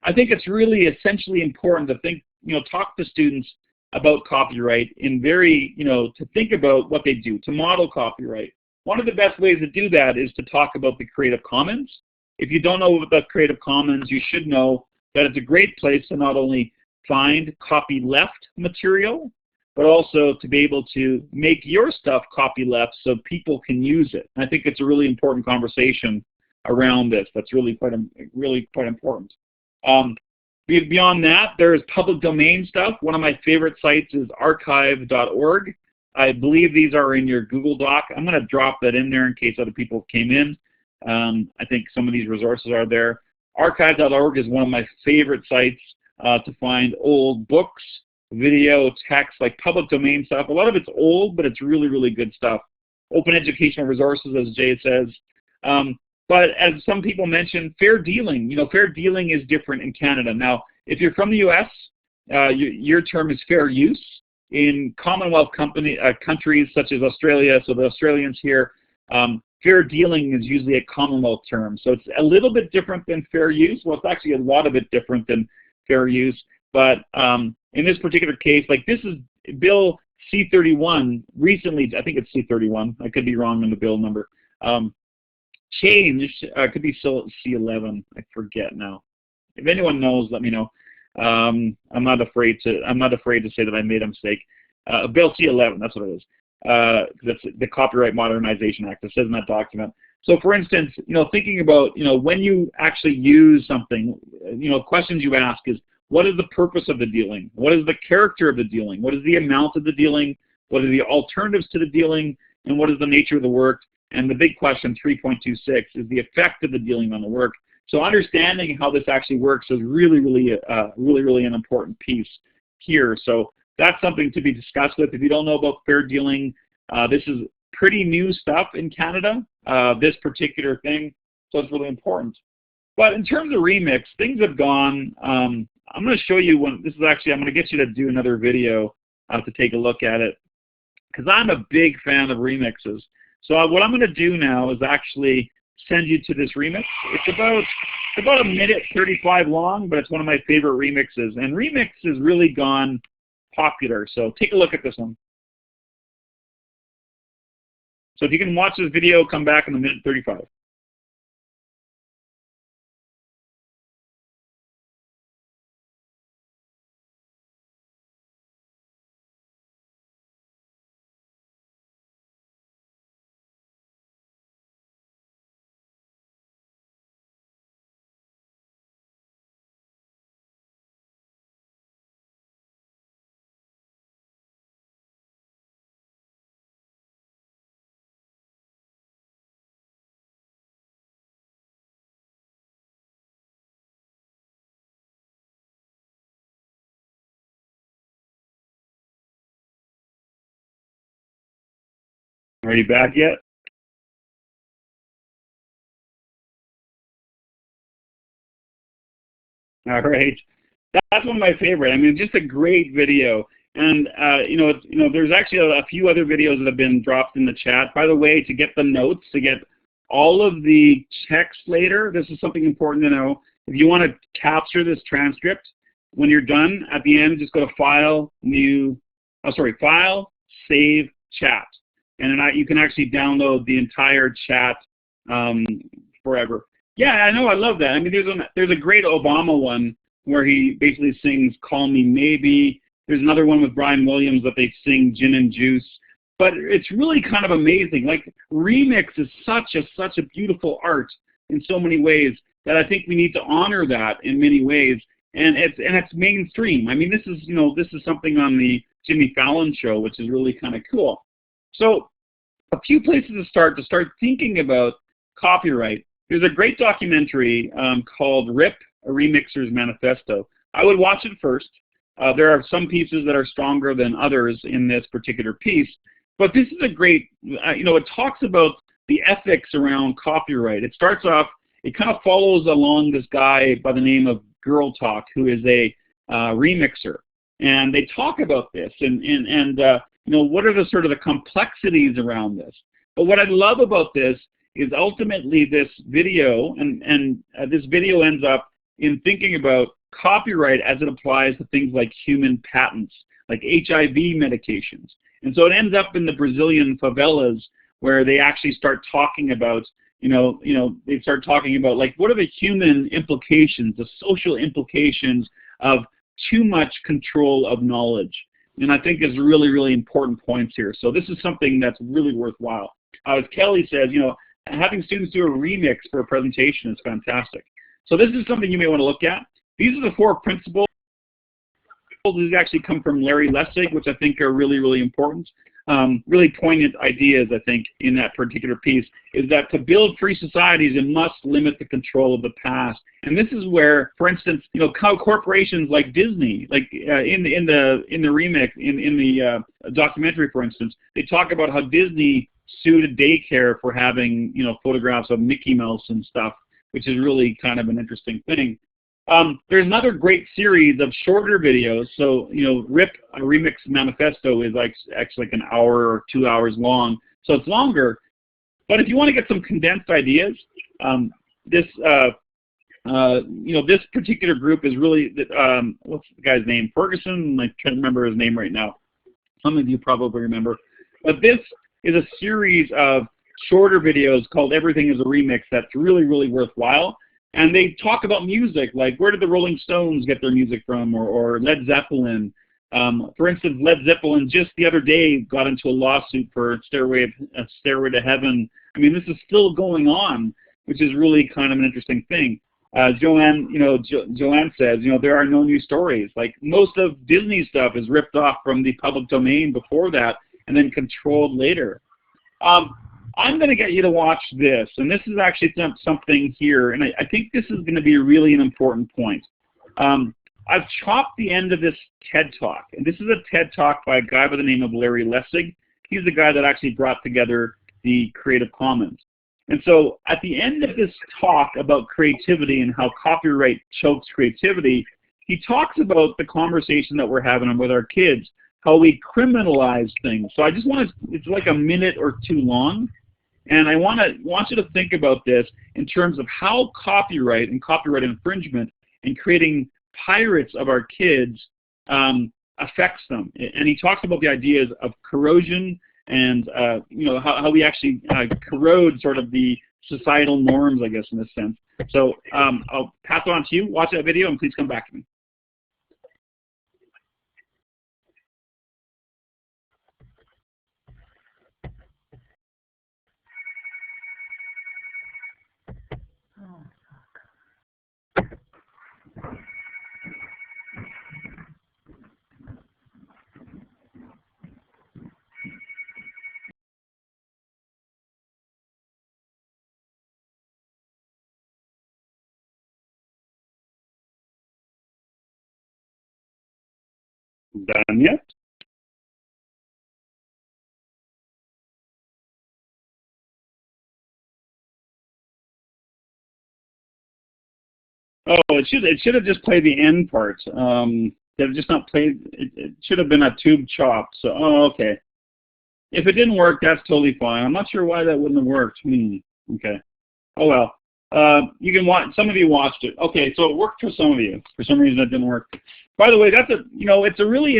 I think it's really essentially important to think, you know, talk to students about copyright in very, you know, to think about what they do, to model copyright. One of the best ways to do that is to talk about the Creative Commons. If you don't know about the Creative Commons, you should know that it's a great place to not only find copyleft material, but also to be able to make your stuff copyleft so people can use it. And I think it's a really important conversation around this. That's really quite important. Beyond that, there's public domain stuff. One of my favorite sites is archive.org. I believe these are in your Google Doc. I'm going to drop that in there in case other people came in. I think some of these resources are there. Archive.org is one of my favorite sites to find old books, video, text, like public domain stuff. A lot of it's old, but it's really, really good stuff. Open educational resources, as Jay says. But as some people mentioned, fair dealing. You know, fair dealing is different in Canada. Now, if you're from the U.S., your term is fair use. In Commonwealth countries such as Australia, so the Australians here, fair dealing is usually a Commonwealth term. So it's a little bit different than fair use. Well, it's actually a lot of bit different than fair use. But in this particular case, like this is Bill C-31, recently, I think it's C-31, I could be wrong on the bill number, changed, could be C-11, I forget now. If anyone knows, let me know. I'm not afraid to say that I made a mistake. Bill C-11, that's what it is. That's the Copyright Modernization Act. It says in that document. So, for instance, you know, thinking about, you know, when you actually use something, you know, questions you ask is, what is the purpose of the dealing? What is the character of the dealing? What is the amount of the dealing? What are the alternatives to the dealing? And what is the nature of the work? And the big question, 3.26, is the effect of the dealing on the work. So understanding how this actually works is really an important piece here. So that's something to be discussed with. If you don't know about fair dealing, this is pretty new stuff in Canada, this particular thing, so it's really important. But in terms of remix, things have gone, I'm going to show you one. This is actually, I'm going to get you to do another video to take a look at it, because I'm a big fan of remixes. So what I'm going to do now is actually send you to this remix. It's about a minute 35 long, but it's one of my favorite remixes. And remix has really gone popular. So take a look at this one. So if you can watch this video, come back in a minute 35. Are you back yet? All right. That's one of my favorite. I mean, just a great video. And there's actually a few other videos that have been dropped in the chat. By the way, to get the notes, to get all of the text later, this is something important to know. If you want to capture this transcript, when you're done, at the end, just go to File, File, Save, Chat. And then you can actually download the entire chat forever. Yeah, I know, I love that. I mean, there's a great Obama one where he basically sings Call Me Maybe. There's another one with Brian Williams that they sing Gin and Juice. But it's really kind of amazing. Like, remix is such a beautiful art in so many ways that I think we need to honor that in many ways. And it's mainstream. I mean, this is something on the Jimmy Fallon show, which is really kind of cool. So a few places to start thinking about copyright. There's a great documentary called RIP, A Remixer's Manifesto. I would watch it first. There are some pieces that are stronger than others in this particular piece, but this is a great, it talks about the ethics around copyright. It starts off, it kind of follows along this guy by the name of Girl Talk, who is a remixer. And they talk about this and what are the sort of the complexities around this. But what I love about this is ultimately this video, and this video ends up in thinking about copyright as it applies to things like human patents, like HIV medications. And so it ends up in the Brazilian favelas where they actually start talking about, they start talking about, like, what are the human implications, the social implications of too much control of knowledge. And I think is really, really important points here. So this is something that's really worthwhile. As Kelly says, having students do a remix for a presentation is fantastic. So this is something you may want to look at. These are the 4 principles. These actually come from Larry Lessig, which I think are really, really important. Really poignant ideas, I think, in that particular piece, is that to build free societies, it must limit the control of the past. And this is where, for instance, how corporations like Disney, like in the remix, in the documentary, for instance, they talk about how Disney sued a daycare for having, photographs of Mickey Mouse and stuff, which is really kind of an interesting thing. There's another great series of shorter videos. So, RIP, a Remix Manifesto, is actually like an hour or 2 hours long. So it's longer. But if you want to get some condensed ideas, this particular group is really, what's the guy's name? Ferguson? I'm trying to remember his name right now. Some of you probably remember. But this is a series of shorter videos called Everything is a Remix that's really, really worthwhile. And they talk about music, like where did the Rolling Stones get their music from, or Led Zeppelin. For instance, Led Zeppelin just the other day got into a lawsuit for Stairway to Heaven. I mean, this is still going on, which is really kind of an interesting thing. Joanne says, there are no new stories. Like, most of Disney stuff is ripped off from the public domain before that and then controlled later. I'm going to get you to watch this, and this is actually something here, and I think this is going to be really an important point. I've chopped the end of this TED Talk, and this is a TED Talk by a guy by the name of Larry Lessig. He's the guy that actually brought together the Creative Commons. And so at the end of this talk about creativity and how copyright chokes creativity, he talks about the conversation that we're having with our kids, how we criminalize things. So I just want to, it's like a minute or 2 long, and I want you to think about this in terms of how copyright and copyright infringement and creating pirates of our kids affects them. And he talks about the ideas of corrosion and how we actually corrode sort of the societal norms, I guess, in this sense. So I'll pass it on to you. Watch that video and please come back to me. Done yet? Oh, it should have just played the end part. They have just not played. It should have been a tube chop. So, oh, okay. If it didn't work, that's totally fine. I'm not sure why that wouldn't have worked. Okay. Oh well. You can watch. Some of you watched it. Okay, so it worked for some of you. For some reason, it didn't work. By the way, that's a it's a really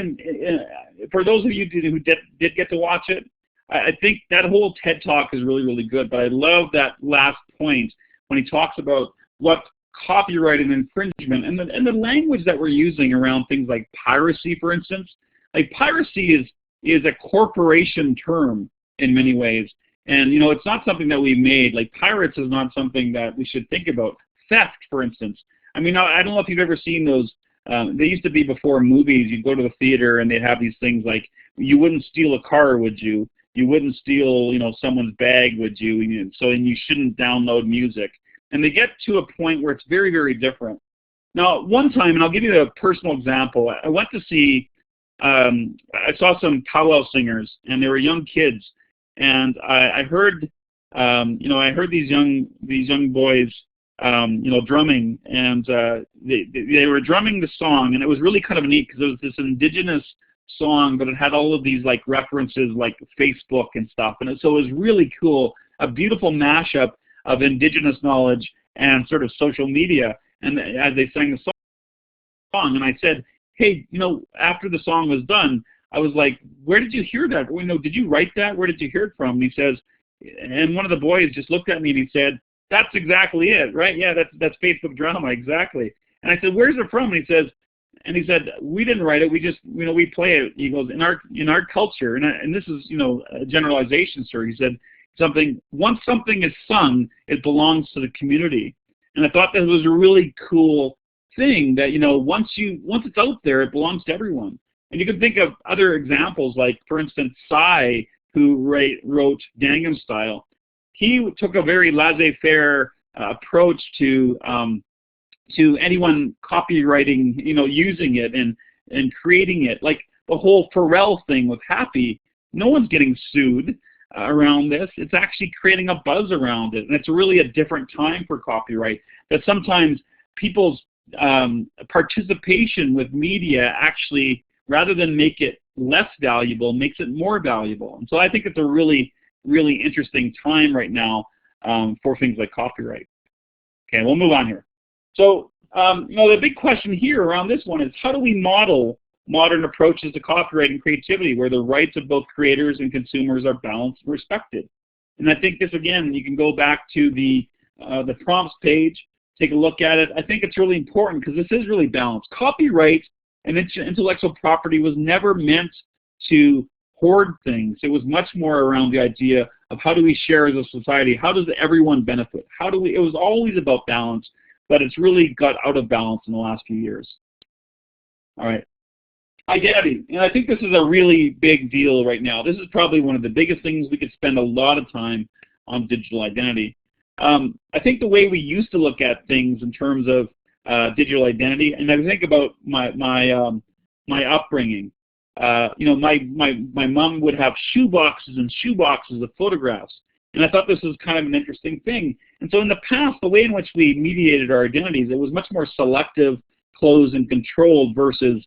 for those of you who did get to watch it. I think that whole TED Talk is really, really good. But I love that last point when he talks about what copyright and infringement and the language that we're using around things like piracy, for instance. Like piracy is a corporation term in many ways. And, it's not something that we made. Like, pirates is not something that we should think about. Theft, for instance. I mean, I don't know if you've ever seen those. They used to be before movies. You'd go to the theater and they'd have these things like, you wouldn't steal a car, would you? You wouldn't steal, someone's bag, would you? And you shouldn't download music. And they get to a point where it's very, very different. Now, one time, and I'll give you a personal example, I went to see, I saw some powwow singers, and they were young kids. And I heard, I heard these young boys, drumming, and they were drumming the song, and it was really kind of neat because it was this indigenous song, but it had all of these like references like Facebook and stuff, and so it was really cool, a beautiful mashup of indigenous knowledge and sort of social media. And as they sang the song, and I said, hey, after the song was done, I was like, where did you hear that? Did you write that? Where did you hear it from? And he says, and one of the boys just looked at me and he said, that's exactly it, right? Yeah, that's Facebook drama, exactly. And I said, where's it from? And he said, we didn't write it. We just, we play it. He goes, in our culture, and this is, a generalization, sir. He said, once something is sung, it belongs to the community. And I thought that was a really cool thing that, once it's out there, it belongs to everyone. And you can think of other examples, like, for instance, Psy, who wrote Gangnam Style. He took a very laissez-faire approach to anyone copywriting, using it and creating it. Like the whole Pharrell thing with Happy, no one's getting sued around this. It's actually creating a buzz around it. And it's really a different time for copyright, that sometimes people's participation with media actually, rather than make it less valuable, makes it more valuable. And so I think it's a really, really interesting time right now for things like copyright. Okay, we'll move on here. So, the big question here around this one is, how do we model modern approaches to copyright and creativity where the rights of both creators and consumers are balanced and respected? And I think this, again, you can go back to the prompts page, take a look at it. I think it's really important because this is really balanced. Copyright and intellectual property was never meant to hoard things. It was much more around the idea of how do we share as a society? How does everyone benefit? It was always about balance, but it's really got out of balance in the last few years. All right. Identity. And I think this is a really big deal right now. This is probably one of the biggest things. We could spend a lot of time on digital identity. I think the way we used to look at things in terms of digital identity, and I think about my upbringing. My mom would have shoe boxes and shoe boxes of photographs, and I thought this was kind of an interesting thing. And so in the past, the way in which we mediated our identities, it was much more selective, closed, and controlled versus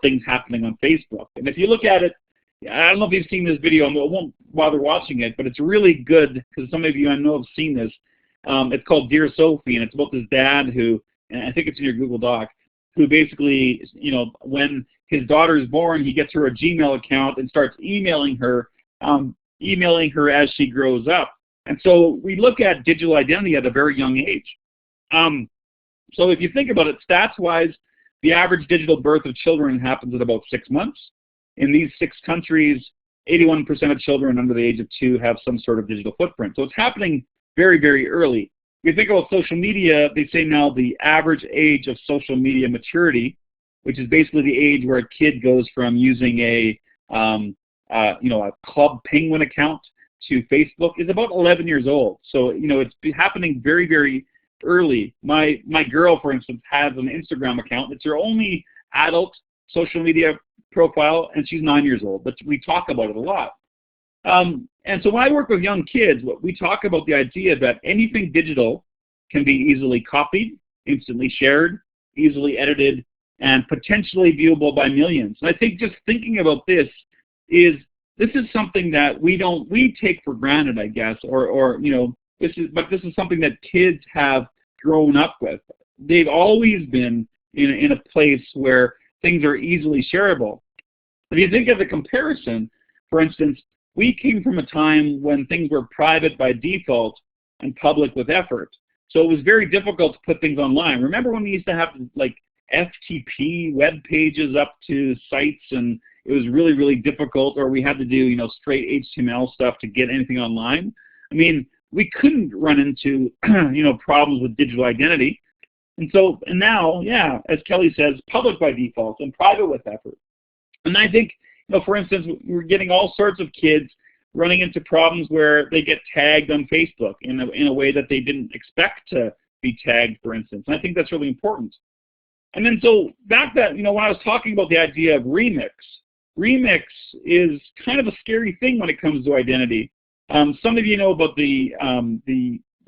things happening on Facebook. And if you look at it, I don't know if you've seen this video, I won't bother watching it, but it's really good because some of you I know have seen this. It's called Dear Sophie, and it's about this dad who, and I think it's in your Google Doc, who basically, when his daughter is born, he gets her a Gmail account and starts emailing her as she grows up. And so we look at digital identity at a very young age. So if you think about it, stats-wise, the average digital birth of children happens at about 6 months. In these 6 countries, 81% of children under the age of 2 have some sort of digital footprint. So it's happening very, very early. If you think about social media, they say now the average age of social media maturity, which is basically the age where a kid goes from using a Club Penguin account to Facebook, is about 11 years old. So, it's happening very, very early. My girl, for instance, has an Instagram account. It's her only adult social media profile, and she's 9 years old, but we talk about it a lot. And so when I work with young kids, we talk about the idea that anything digital can be easily copied, instantly shared, easily edited, and potentially viewable by millions. And I think just thinking about this is something that we take for granted, I guess, or you know, this is something that kids have grown up with. They've always been in a place where things are easily shareable. If you think of the comparison, for instance, we came from a time when things were private by default and public with effort. So it was very difficult to put things online. Remember when we used to have like FTP web pages up to sites, and it was really, really difficult, or we had to do, you know, straight HTML stuff to get anything online? I mean, we couldn't run into, you know, problems with digital identity. And now, yeah, as Kelly says, public by default and private with effort. And I think, you know, for instance, we're getting all sorts of kids running into problems where they get tagged on Facebook in a way that they didn't expect to be tagged, for instance. And I think that's really important. And then so back that, you know, when I was talking about the idea of remix is kind of a scary thing when it comes to identity. Some of you know about this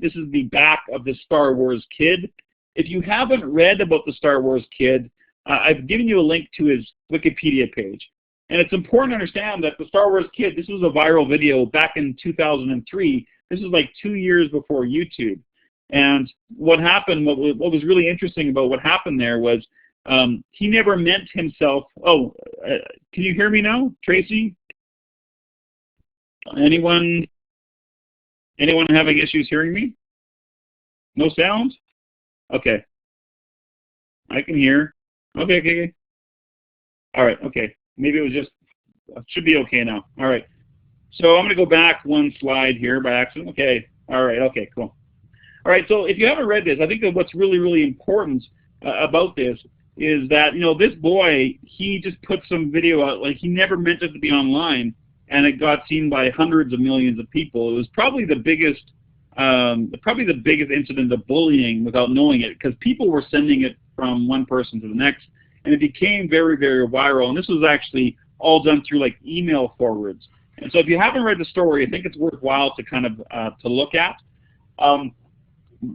is the back of the Star Wars Kid. If you haven't read about the Star Wars Kid, I've given you a link to his Wikipedia page. And it's important to understand that the Star Wars Kid, this was a viral video back in 2003. This is like 2 years before YouTube. And what happened, what was really interesting about what happened there was he never meant himself. Oh, can you hear me now, Tracy? Anyone having issues hearing me? No sound? Okay. I can hear. Okay. All right, okay. Maybe it was just, should be okay now. All right. So I'm going to go back one slide here by accident. Okay. All right. Okay, cool. All right, so if you haven't read this, I think that what's really, really important about this is that, you know, this boy, he just put some video out, like he never meant it to be online, and it got seen by hundreds of millions of people. It was probably the biggest incident of bullying without knowing it, because people were sending it from one person to the next, and it became very, very viral. And this was actually all done through like email forwards. And so if you haven't read the story, I think it's worthwhile to kind of to look at.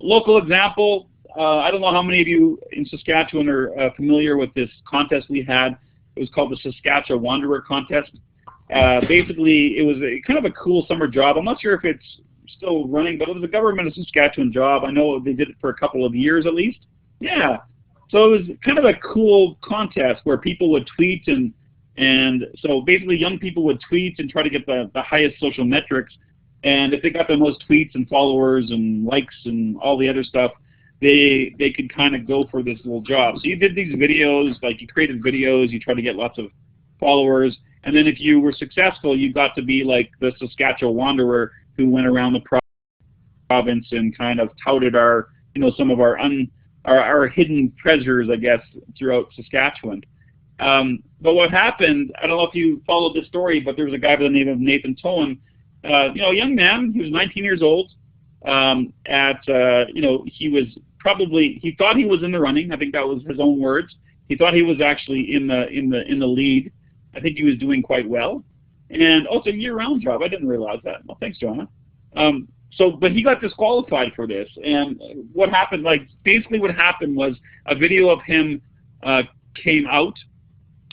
Local example, I don't know how many of you in Saskatchewan are familiar with this contest we had. It was called the Saskatchewan Wanderer Contest. Basically, it was kind of a cool summer job. I'm not sure if it's still running, but it was a government of Saskatchewan job. I know they did it for a couple of years at least. Yeah. So it was kind of a cool contest where people would tweet, and so basically young people would tweet and try to get the highest social metrics. And if they got the most tweets and followers and likes and all the other stuff, they could kind of go for this little job. So you did these videos, like you created videos, you tried to get lots of followers, and then if you were successful, you got to be like the Saskatchewan Wanderer who went around the province and kind of touted our, you know, some of our hidden treasures, I guess, throughout Saskatchewan. But what happened, I don't know if you followed this story, but there was a guy by the name of Nathan Towan, you know, a young man. He was 19 years old. You know, he thought he was in the running. I think that was his own words. He thought he was actually in the lead. I think he was doing quite well. And also a year-round job. I didn't realize that. Well, thanks, Joanna. But he got disqualified for this. And what happened? Like, basically, what happened was a video of him came out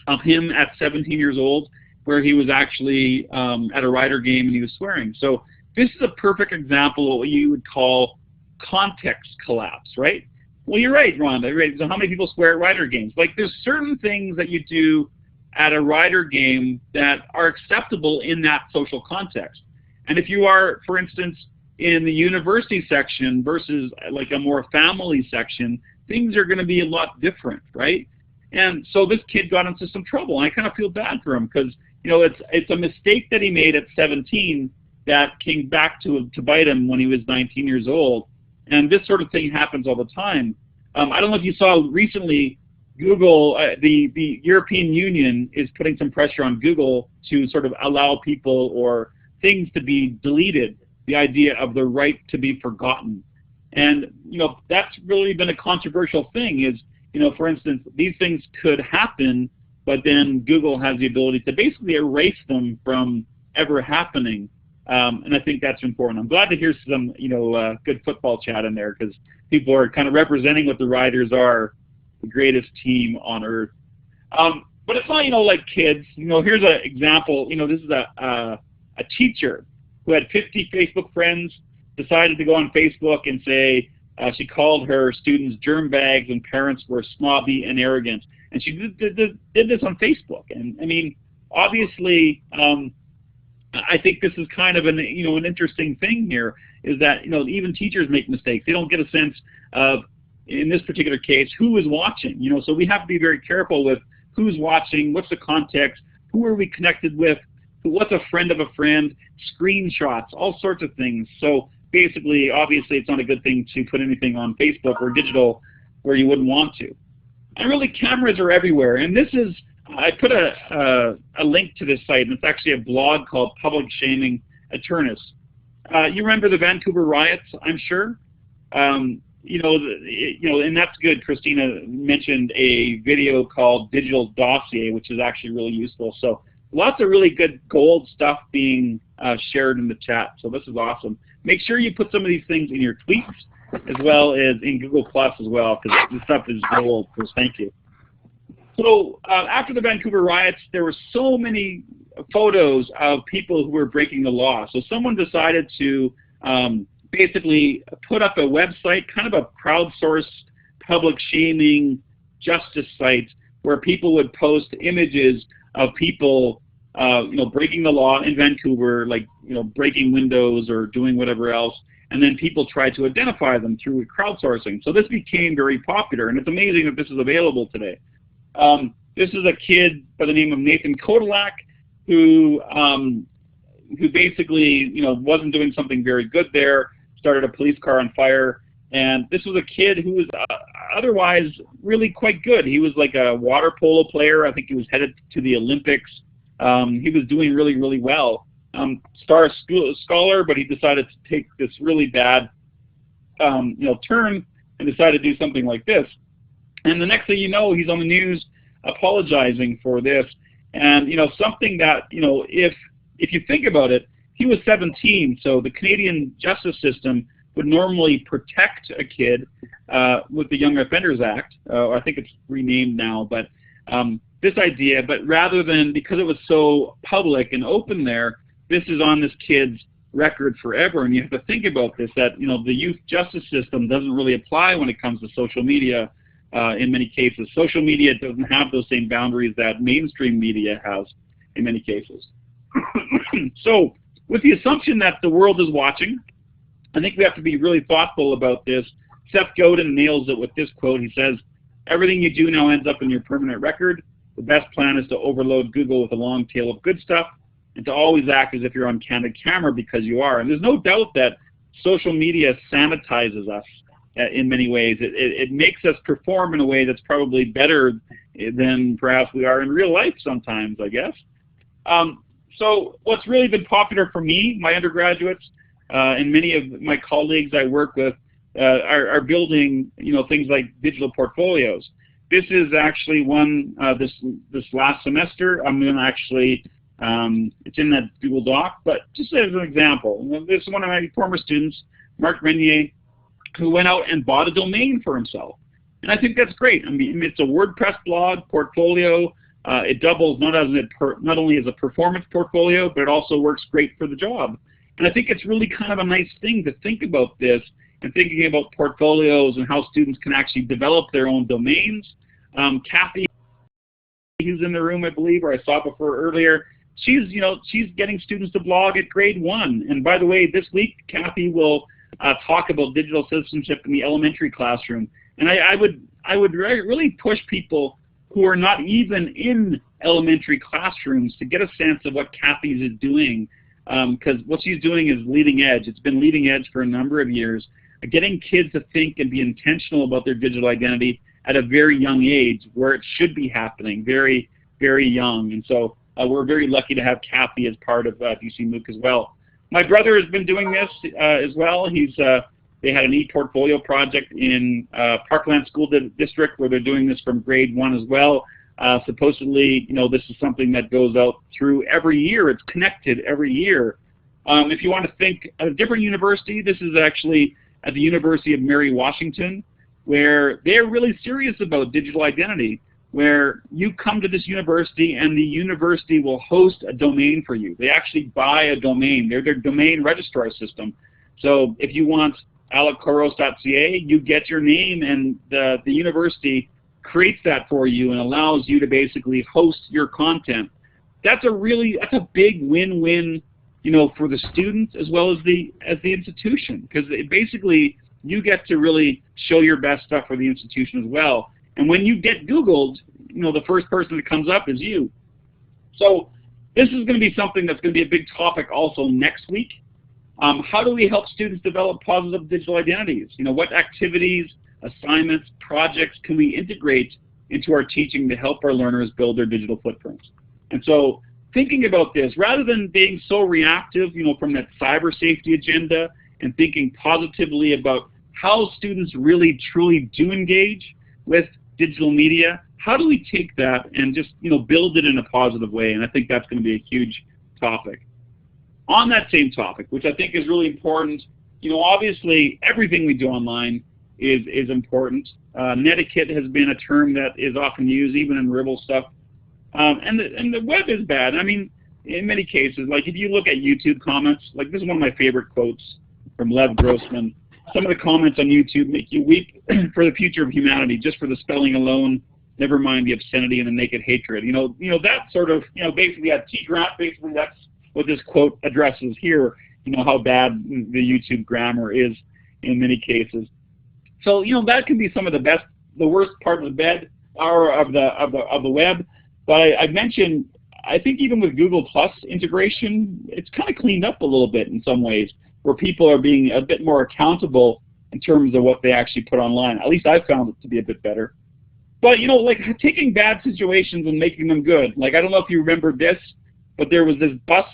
of him at 17 years old, where he was actually at a Rider game and he was swearing. So this is a perfect example of what you would call context collapse, right? Well, you're right, Rhonda. Right? So how many people swear at Rider games? Like, there's certain things that you do at a Rider game that are acceptable in that social context. And if you are, for instance, in the university section versus like a more family section, things are going to be a lot different, right? And so this kid got into some trouble, and I kind of feel bad for him because, you know, it's a mistake that he made at 17 that came back to bite him when he was 19 years old. And this sort of thing happens all the time. I don't know if you saw recently, Google, the European Union is putting some pressure on Google to sort of allow people or things to be deleted, the idea of the right to be forgotten. And, you know, that's really been a controversial thing is, you know, for instance, these things could happen, but then Google has the ability to basically erase them from ever happening. And I think that's important. I'm glad to hear some, you know, good football chat in there because people are kind of representing what the riders are, the greatest team on earth. But it's not, like kids. Here's an example. This is a teacher who had 50 Facebook friends, decided to go on Facebook and say she called her students germ bags and parents were snobby and arrogant. And she did this on Facebook. And I mean, obviously, I think this is kind of an interesting thing here, is that even teachers make mistakes. They don't get a sense of, in this particular case, who is watching. So we have to be very careful with who's watching, what's the context, who are we connected with, what's a friend of a friend, screenshots, all sorts of things. So basically, obviously, it's not a good thing to put anything on Facebook or digital where you wouldn't want to. And really, cameras are everywhere. And this is, I put a link to this site, and it's actually a blog called Public Shaming Eternus. You remember the Vancouver riots, I'm sure. And that's good. Christina mentioned a video called Digital Dossier, which is actually really useful. So lots of really good gold stuff being shared in the chat. So this is awesome. Make sure you put some of these things in your tweets as well as in Google Plus as well, because this stuff is gold. So thank you. So after the Vancouver riots, there were so many photos of people who were breaking the law. So someone decided to basically put up a website, kind of a crowdsourced public shaming justice site, where people would post images of people breaking the law in Vancouver, like breaking windows or doing whatever else, and then people tried to identify them through crowdsourcing. So this became very popular, and it's amazing that this is available today. This is a kid by the name of Nathan Kodalak who basically wasn't doing something very good there, started a police car on fire, and this was a kid who was otherwise really quite good. He was like a water polo player. I think he was headed to the Olympics. He was doing really, really well. Star scholar, but he decided to take this really bad turn and decided to do something like this. And the next thing you know, he's on the news apologizing for this. And something that if you think about it, he was 17, so the Canadian justice system would normally protect a kid with the Young Offenders Act. I think it's renamed now, but this idea, but rather than, because it was so public and open there, this is on this kid's record forever. And you have to think about this, that the youth justice system doesn't really apply when it comes to social media in many cases. Social media doesn't have those same boundaries that mainstream media has in many cases. So with the assumption that the world is watching, I think we have to be really thoughtful about this. Seth Godin nails it with this quote. He says, "Everything you do now ends up in your permanent record. The best plan is to overload Google with a long tail of good stuff and to always act as if you're on candid camera, because you are." And there's no doubt that social media sanitizes us in many ways. It makes us perform in a way that's probably better than perhaps we are in real life sometimes, I guess. So what's really been popular for me, my undergraduates, and many of my colleagues I work with are building things like digital portfolios. This is actually one this last semester. I'm going to actually, it's in that Google Doc, but just as an example, this is one of my former students, Mark Renier, who went out and bought a domain for himself. And I think that's great. I mean, it's a WordPress blog portfolio. It doubles not only as a performance portfolio, but it also works great for the job. And I think it's really kind of a nice thing to think about this and thinking about portfolios and how students can actually develop their own domains. Kathy, who's in the room, I believe, or I saw before earlier, she's getting students to blog at grade 1. And by the way, this week, Kathy will talk about digital citizenship in the elementary classroom. And I would really push people who are not even in elementary classrooms to get a sense of what Kathy's is doing, because what she's doing is leading edge. It's been leading edge for a number of years, getting kids to think and be intentional about their digital identity at a very young age, where it should be happening, very, very young. And so we're very lucky to have Kathy as part of DCMOOC as well. My brother has been doing this as well. They had an e-portfolio project in Parkland School District where they're doing this from grade 1 as well. Supposedly, this is something that goes out through every year. It's connected every year. If you want to think at a different university, this is actually at the University of Mary Washington, where they're really serious about digital identity, where you come to this university and the university will host a domain for you. They actually buy a domain. They're their domain registrar system. So if you want aleckoros.ca, you get your name, and the university creates that for you and allows you to basically host your content. That's a big win-win, you know, for the students as well as the institution, because basically you get to really show your best stuff for the institution as well. And when you get Googled, you know, the first person that comes up is you. So this is going to be something that's going to be a big topic also next week. How do we help students develop positive digital identities? You know, what activities, assignments, projects can we integrate into our teaching to help our learners build their digital footprints? And so thinking about this, rather than being so reactive, you know, from that cyber safety agenda, and thinking positively about how students really truly do engage with digital media, how do we take that and just, you know, build it in a positive way? And I think that's going to be a huge topic. On that same topic, which I think is really important, you know, obviously everything we do online is important. Netiquette has been a term that is often used even in Ribble stuff. And the web is bad. I mean, in many cases, like if you look at YouTube comments, like this is one of my favorite quotes from Lev Grossman. Some of the comments on YouTube make you weep for the future of humanity, just for the spelling alone, never mind the obscenity and the naked hatred. You know that sort of, you know, basically at T-Grant, basically that's what this quote addresses here, you know, how bad the YouTube grammar is in many cases. So, you know, that can be some of the worst part of the bed, or of the web. But I mentioned, I think even with Google Plus integration, it's kind of cleaned up a little bit in some ways, where people are being a bit more accountable in terms of what they actually put online. At least I've found it to be a bit better. But, you know, like taking bad situations and making them good. Like, I don't know if you remember this, but there was this bus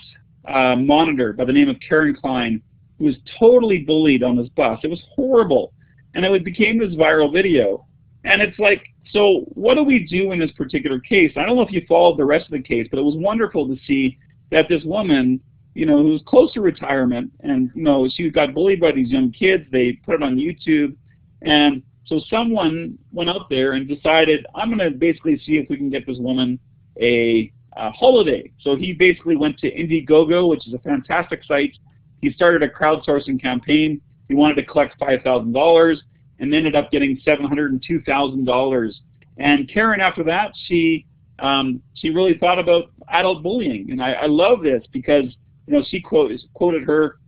monitor by the name of Karen Klein who was totally bullied on this bus. It was horrible. And it became this viral video. And it's like, so what do we do in this particular case? I don't know if you followed the rest of the case, but it was wonderful to see that this woman, you know, who was close to retirement, and, you know, she got bullied by these young kids. They put it on YouTube. And so someone went out there and decided, I'm going to basically see if we can get this woman a holiday. So he basically went to Indiegogo, which is a fantastic site. He started a crowdsourcing campaign. He wanted to collect $5,000 and ended up getting $702,000. And Karen, after that, she really thought about adult bullying. And I love this because, you know, she quoted her,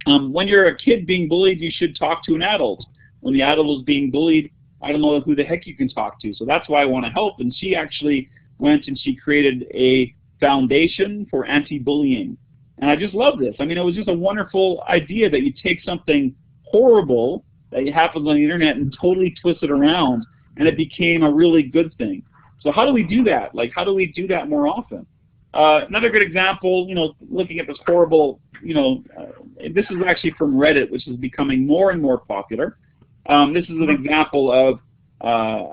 when you're a kid being bullied, you should talk to an adult. When the adult is being bullied, I don't know who the heck you can talk to. So that's why I want to help. And she actually went and she created a foundation for anti-bullying. And I just love this. I mean, it was just a wonderful idea that you take something horrible that happens on the internet and totally twist it around, and it became a really good thing. So how do we do that? Like, how do we do that more often? Another good example, you know, looking at this horrible, you know, this is actually from Reddit, which is becoming more and more popular. This is an example of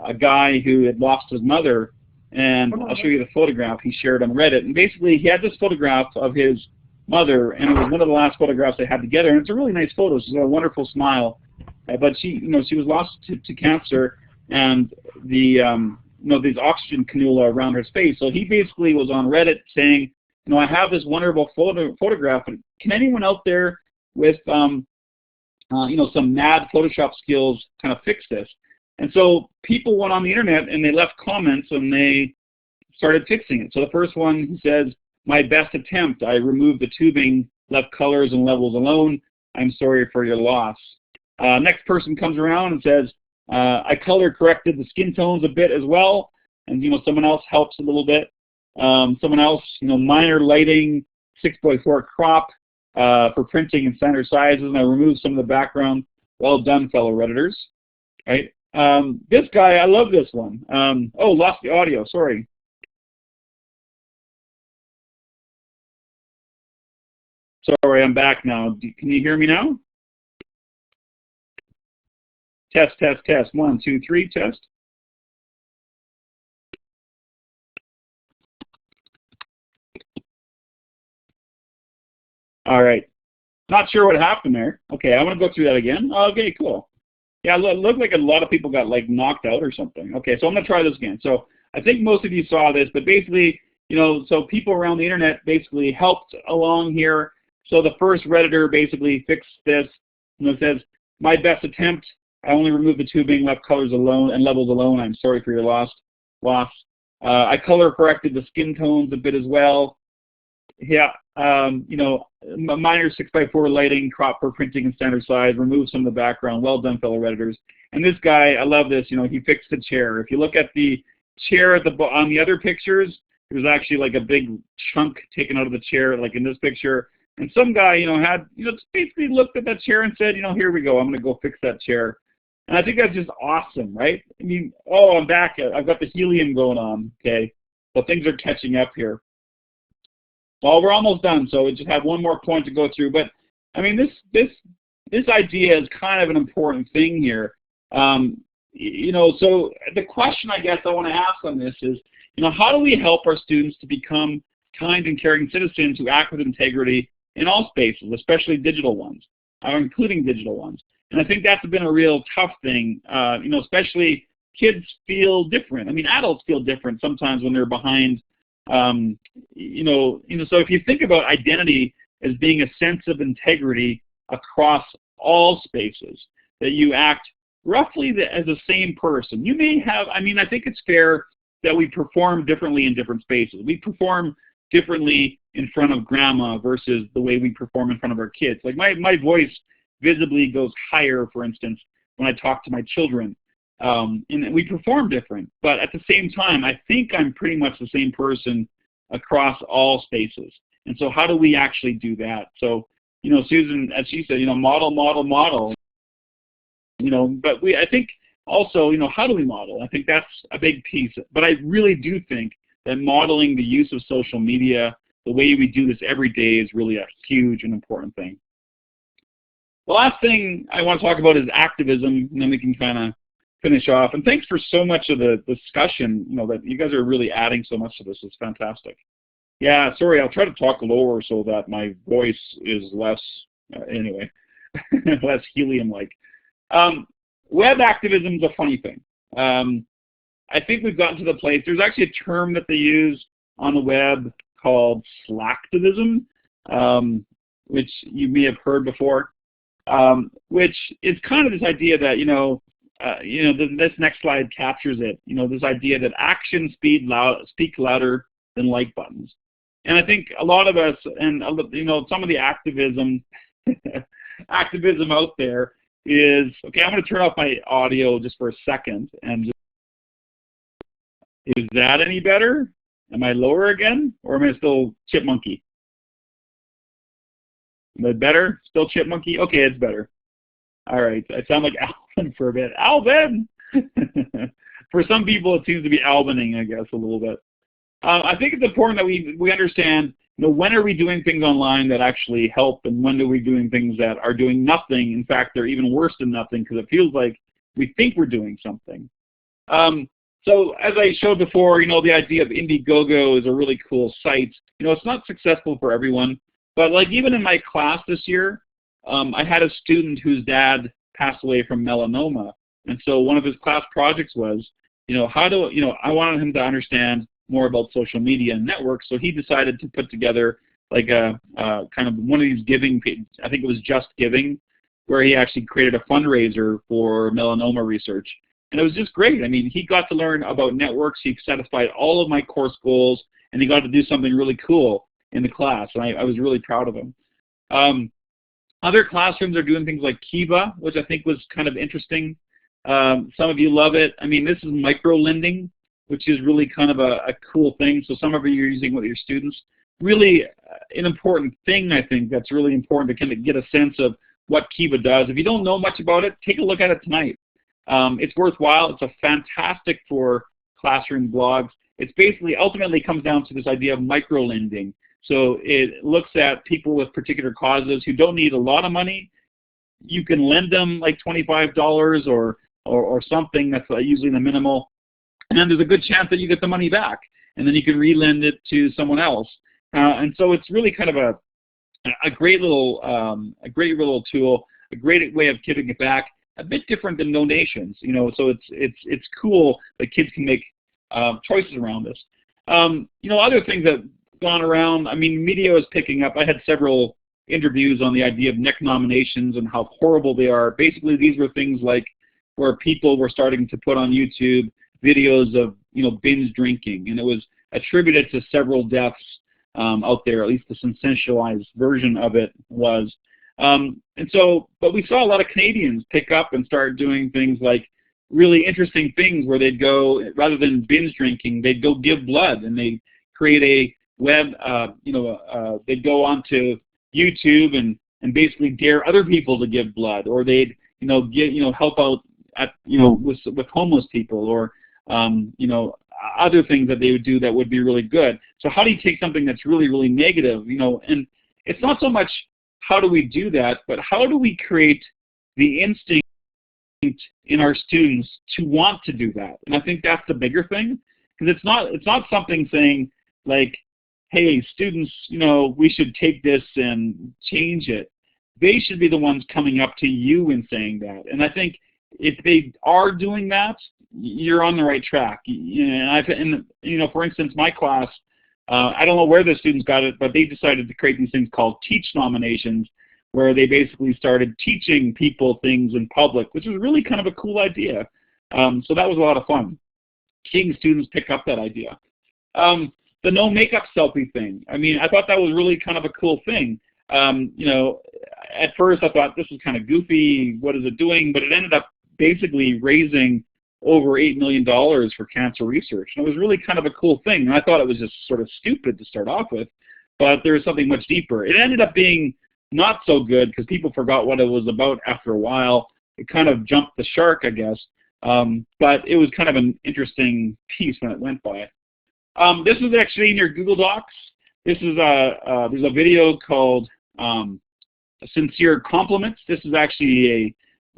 a guy who had lost his mother, and I'll show you the photograph he shared on Reddit. And basically, he had this photograph of his mother, and it was one of the last photographs they had together. And it's a really nice photo. She's got a wonderful smile, but she, you know, she was lost to cancer, and the, you know, these oxygen cannula around her face. So he basically was on Reddit saying, you know, I have this wonderful photograph. Can anyone out there with, you know, some mad Photoshop skills kind of fix this? And so people went on the internet and they left comments and they started fixing it. So the first one, he says, my best attempt. I removed the tubing, left colors and levels alone. I'm sorry for your loss. Next person comes around and says, I color corrected the skin tones a bit as well. And, you know, someone else helps a little bit. Someone else, you know, minor lighting, 6x4 crop for printing in standard sizes. And I removed some of the background. Well done, fellow Redditors. Right? This guy, I love this one. Oh, lost the audio. Sorry. Sorry, I'm back now. Can you hear me now? Test, test, test. 1, 2, 3, test. All right. Not sure what happened there. Okay, I'm going to go through that again. Okay, cool. Yeah, it looked like a lot of people got like knocked out or something. Okay, so I'm going to try this again. So I think most of you saw this, but basically, you know, so people around the internet basically helped along here. So the first Redditor basically fixed this. You know, it says, "My best attempt. I only removed the tubing, left colors alone and levels alone. I'm sorry for your loss. I color corrected the skin tones a bit as well. Yeah, you know, minor 6x4 lighting, crop for printing and standard size, remove some of the background. Well done, fellow Redditors." And this guy, I love this, you know, he fixed the chair. If you look at the chair at on the other pictures, there's actually like a big chunk taken out of the chair, like in this picture. And some guy, you know, had, you know, basically looked at that chair and said, you know, here we go, I'm going to go fix that chair. And I think that's just awesome, right? I mean, oh, I'm back. I've got the helium going on, okay? So things are catching up here. Well, we're almost done, so we just have one more point to go through. But I mean, this idea is kind of an important thing here. You know, so the question I guess I want to ask on this is, you know, how do we help our students to become kind and caring citizens who act with integrity in all spaces, especially digital ones, including digital ones? And I think that's been a real tough thing. You know, especially kids feel different. I mean, adults feel different sometimes when they're behind. You know, so if you think about identity as being a sense of integrity across all spaces, that you act roughly as the same person. You may have, I mean, I think it's fair that we perform differently in different spaces. We perform differently in front of grandma versus the way we perform in front of our kids. Like my voice visibly goes higher, for instance, when I talk to my children. And we perform different, but at the same time, I think I'm pretty much the same person across all spaces. And so how do we actually do that? So, you know, Susan, as she said, you know, model, model, model, you know, but I think also, you know, how do we model? I think that's a big piece, but I really do think that modeling the use of social media, the way we do this every day, is really a huge and important thing. The last thing I want to talk about is activism, and then we can kind of finish off. And thanks for so much of the discussion. You know, that you guys are really adding so much to this. It's fantastic. Yeah, sorry, I'll try to talk lower so that my voice is less, anyway, less helium-like. Web activism is a funny thing. I think we've gotten to the place, there's actually a term that they use on the web called slacktivism, which you may have heard before, which is kind of this idea that, this next slide captures it, this idea that actions speak louder than like buttons. And I think a lot of us, and some of the activism out there is, okay, I'm going to turn off my audio just for a second. And is that any better? Am I lower again? Or am I still chipmunky? Am I better? Still chipmunky? Okay, it's better. All right, I sound like Alvin for a bit. Alvin! For some people, it seems to be Alvining, I guess, a little bit. I think it's important that we understand, when are we doing things online that actually help, and when are we doing things that are doing nothing? In fact, they're even worse than nothing, because it feels like we think we're doing something. So as I showed before, the idea of Indiegogo is a really cool site. It's not successful for everyone, but like even in my class this year, I had a student whose dad passed away from melanoma, and so one of his class projects was, I wanted him to understand more about social media and networks, so he decided to put together like a kind of one of these giving, I think it was Just Giving, where he actually created a fundraiser for melanoma research. And it was just great. I mean, he got to learn about networks, he satisfied all of my course goals, and he got to do something really cool in the class, and I was really proud of him. Other classrooms are doing things like Kiva, which I think was kind of interesting. Some of you love it. I mean, this is micro-lending, which is really kind of a cool thing. So some of you are using with your students. Really an important thing, I think, that's really important to kind of get a sense of what Kiva does. If you don't know much about it, take a look at it tonight. It's worthwhile. It's a fantastic for classroom blogs. It's basically, ultimately comes down to this idea of micro-lending. So it looks at people with particular causes who don't need a lot of money. You can lend them like $25 or something that's usually the minimal. And then there's a good chance that you get the money back. And then you can re-lend it to someone else. And so it's really kind of a great little tool, a great way of giving it back. A bit different than donations, you know. So it's cool that kids can make choices around this. You know, other things that have gone around. I mean, media is picking up. I had several interviews on the idea of neck nominations and how horrible they are. Basically, these were things like where people were starting to put on YouTube videos of, you know, binge drinking, and it was attributed to several deaths out there. At least the sensationalized version of it was. And so, but we saw a lot of Canadians pick up and start doing things like really interesting things where they'd go, rather than binge drinking, they'd go give blood, and they'd create a web, they'd go onto YouTube and basically dare other people to give blood, or they'd, you know, help out at, you know, with homeless people, or, you know, other things that they would do that would be really good. So how do you take something that's really, really negative, you know, and it's not so much how do we do that, but how do we create the instinct in our students to want to do that? And I think that's the bigger thing, because it's not something saying like, hey, students, you know, we should take this and change it. They should be the ones coming up to you and saying that. And I think if they are doing that, you're on the right track. And you know, for instance, my class, I don't know where the students got it, but they decided to create these things called teach nominations, where they basically started teaching people things in public, which was really kind of a cool idea. So that was a lot of fun, seeing students pick up that idea. The no makeup selfie thing, I mean, I thought that was really kind of a cool thing. You know, at first I thought this was kind of goofy, what is it doing? But it ended up basically raising over $8 million for cancer research. And it was really kind of a cool thing. And I thought it was just sort of stupid to start off with, but there was something much deeper. It ended up being not so good because people forgot what it was about after a while. It kind of jumped the shark, I guess. But it was kind of an interesting piece when it went by. This is actually in your Google Docs. This is there's a video called Sincere Compliments. This is actually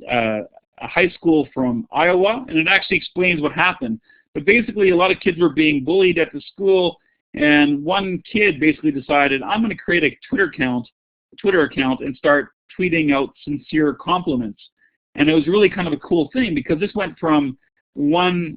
a high school from Iowa, and it actually explains what happened. But basically, a lot of kids were being bullied at the school, and one kid basically decided, I'm going to create a Twitter account and start tweeting out sincere compliments. And it was really kind of a cool thing, because this went from one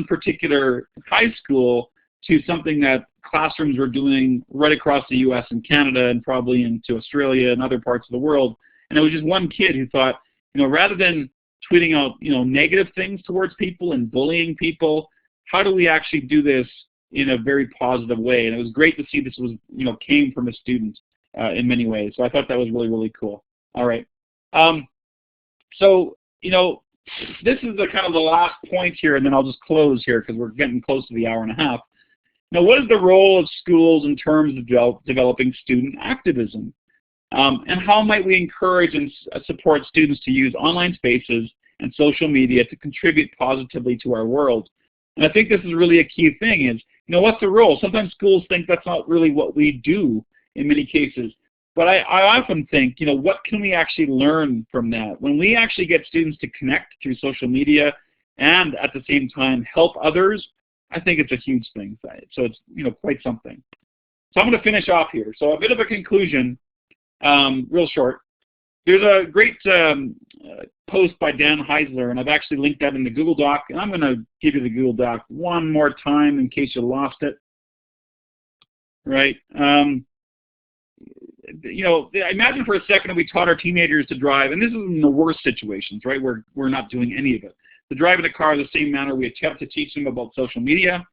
particular high school to something that classrooms were doing right across the US and Canada, and probably into Australia and other parts of the world. And it was just one kid who thought, you know, rather than tweeting out, you know, negative things towards people and bullying people, how do we actually do this in a very positive way? And it was great to see this was, you know, came from a student in many ways. So I thought that was really, really cool. All right. So, you know, this is the kind of the last point here, and then I'll just close here because we're getting close to the hour and a half. Now, what is the role of schools in terms of developing student activism? And how might we encourage and support students to use online spaces and social media to contribute positively to our world? And I think this is really a key thing is, you know, what's the role? Sometimes schools think that's not really what we do in many cases. But I often think, you know, what can we actually learn from that? When we actually get students to connect through social media and at the same time help others, I think it's a huge thing. So it's, you know, quite something. So I'm going to finish off here. So a bit of a conclusion. Real short. There's a great post by Dan Heisler, and I've actually linked that in the Google Doc, and I'm going to give you the Google Doc one more time in case you lost it. Right? You know, imagine for a second that we taught our teenagers to drive, and this is in the worst situations, right, where we're not doing any of it. To drive in a car the same manner we attempt to teach them about social media.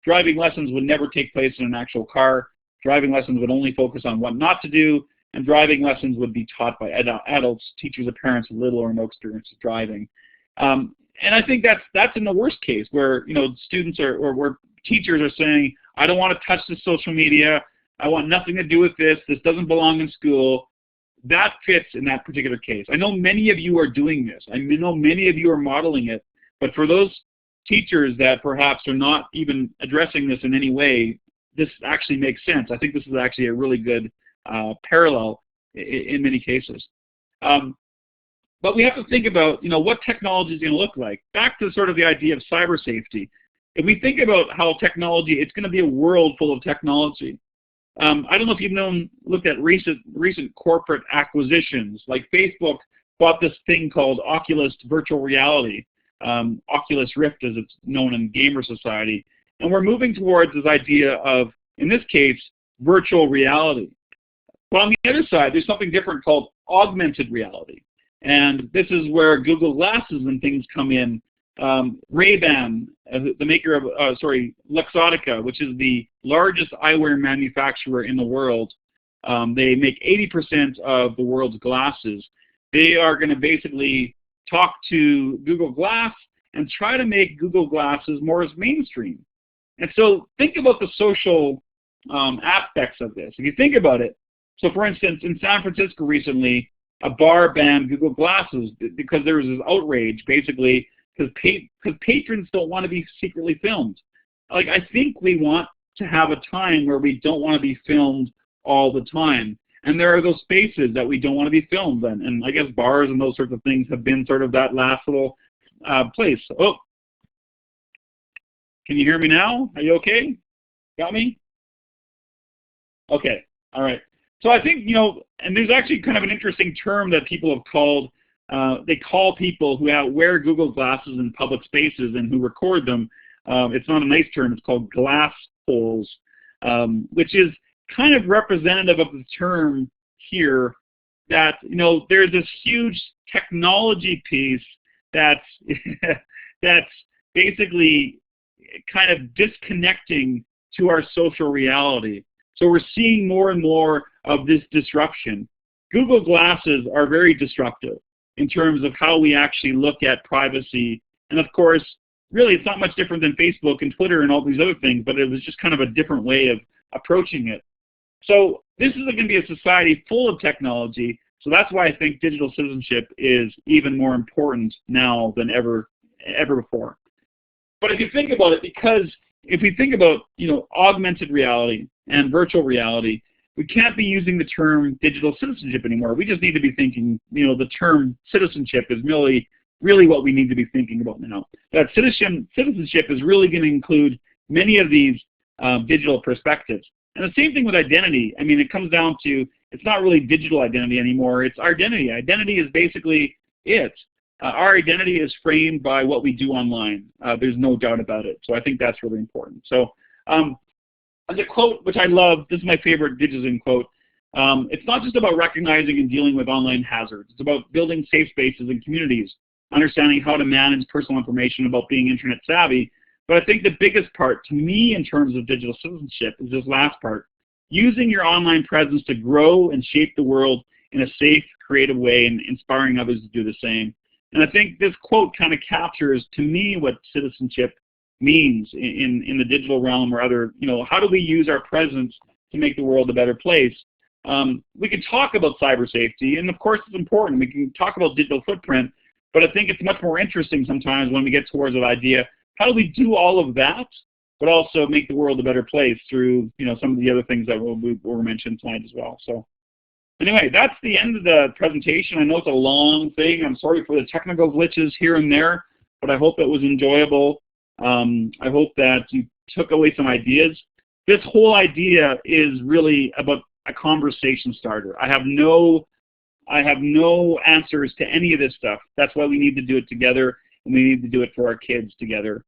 Driving lessons would never take place in an actual car. Driving lessons would only focus on what not to do. And driving lessons would be taught by adults, teachers, and parents with little or no experience of driving. And I think that's in the worst case, where, you know, students or where teachers are saying, I don't want to touch the social media. I want nothing to do with this. This doesn't belong in school. That fits in that particular case. I know many of you are doing this. I know many of you are modeling it. But for those teachers that perhaps are not even addressing this in any way, this actually makes sense. I think this is actually a really good parallel in many cases. But we have to think about, you know, what technology is going to look like. Back to sort of the idea of cyber safety. If we think about how technology, it's going to be a world full of technology. I don't know if you've looked at recent corporate acquisitions. Like Facebook bought this thing called Oculus virtual reality, Oculus Rift as it's known in gamer society. And we're moving towards this idea of, in this case, virtual reality. But on the other side, there's something different called augmented reality. And this is where Google Glasses and things come in. Ray-Ban, the maker of, Luxottica, which is the largest eyewear manufacturer in the world. They make 80% of the world's glasses. They are going to basically talk to Google Glass and try to make Google Glasses more as mainstream. And so think about the social aspects of this. If you think about it, so for instance, in San Francisco recently, a bar banned Google Glasses because there was this outrage, basically, because patrons don't want to be secretly filmed. Like, I think we want to have a time where we don't want to be filmed all the time. And there are those spaces that we don't want to be filmed in. And I guess bars and those sorts of things have been sort of that last little place. Oh, can you hear me now? Are you okay? Got me? Okay, all right. So I think, and there's actually kind of an interesting term that people have called, they call people who wear Google Glasses in public spaces and who record them, it's not a nice term, it's called glass holes, which is kind of representative of the term here that, there's this huge technology piece that's, that's basically kind of disconnecting to our social reality. So we're seeing more and more of this disruption. Google Glasses are very disruptive in terms of how we actually look at privacy. And of course, really it's not much different than Facebook and Twitter and all these other things, but it was just kind of a different way of approaching it. So this is going to be a society full of technology. So that's why I think digital citizenship is even more important now than ever before. But if you think about it, because if we think about, augmented reality and virtual reality, we can't be using the term digital citizenship anymore. We just need to be thinking, the term citizenship is really what we need to be thinking about now. That citizenship is really going to include many of these digital perspectives. And the same thing with identity. I mean, it comes down to, it's not really digital identity anymore, it's our identity. Identity is basically it. Our identity is framed by what we do online. There's no doubt about it. So I think that's really important. So as a quote, which I love, this is my favorite Digizin quote, it's not just about recognizing and dealing with online hazards. It's about building safe spaces and communities, understanding how to manage personal information, about being internet savvy. But I think the biggest part to me in terms of digital citizenship is this last part, using your online presence to grow and shape the world in a safe, creative way and inspiring others to do the same. And I think this quote kind of captures, to me, what citizenship means in the digital realm or other, how do we use our presence to make the world a better place? We can talk about cyber safety, and of course it's important. We can talk about digital footprint, but I think it's much more interesting sometimes when we get towards that idea, how do we do all of that, but also make the world a better place through, some of the other things that were mentioned tonight as well. So anyway, that's the end of the presentation. I know it's a long thing. I'm sorry for the technical glitches here and there, but I hope it was enjoyable. I hope that you took away some ideas. This whole idea is really about a conversation starter. I have no answers to any of this stuff. That's why we need to do it together, and we need to do it for our kids together.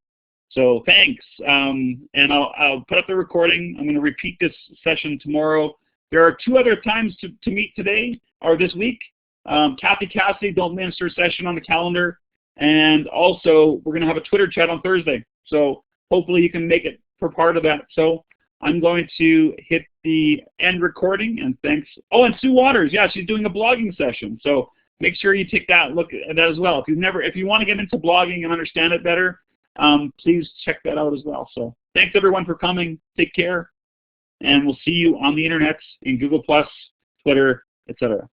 So thanks, and I'll put up the recording. I'm going to repeat this session tomorrow. There are 2 other times to meet today, or this week. Kathy Cassidy, Don't Miss Her session on the calendar. And also, we're going to have a Twitter chat on Thursday. So hopefully you can make it for part of that. So I'm going to hit the end recording, and thanks. Oh, and Sue Waters, yeah, she's doing a blogging session. So make sure you take that look at that as well. If you want to get into blogging and understand it better, please check that out as well. So thanks everyone for coming. Take care. And we'll see you on the internet, in Google+, Twitter, etc.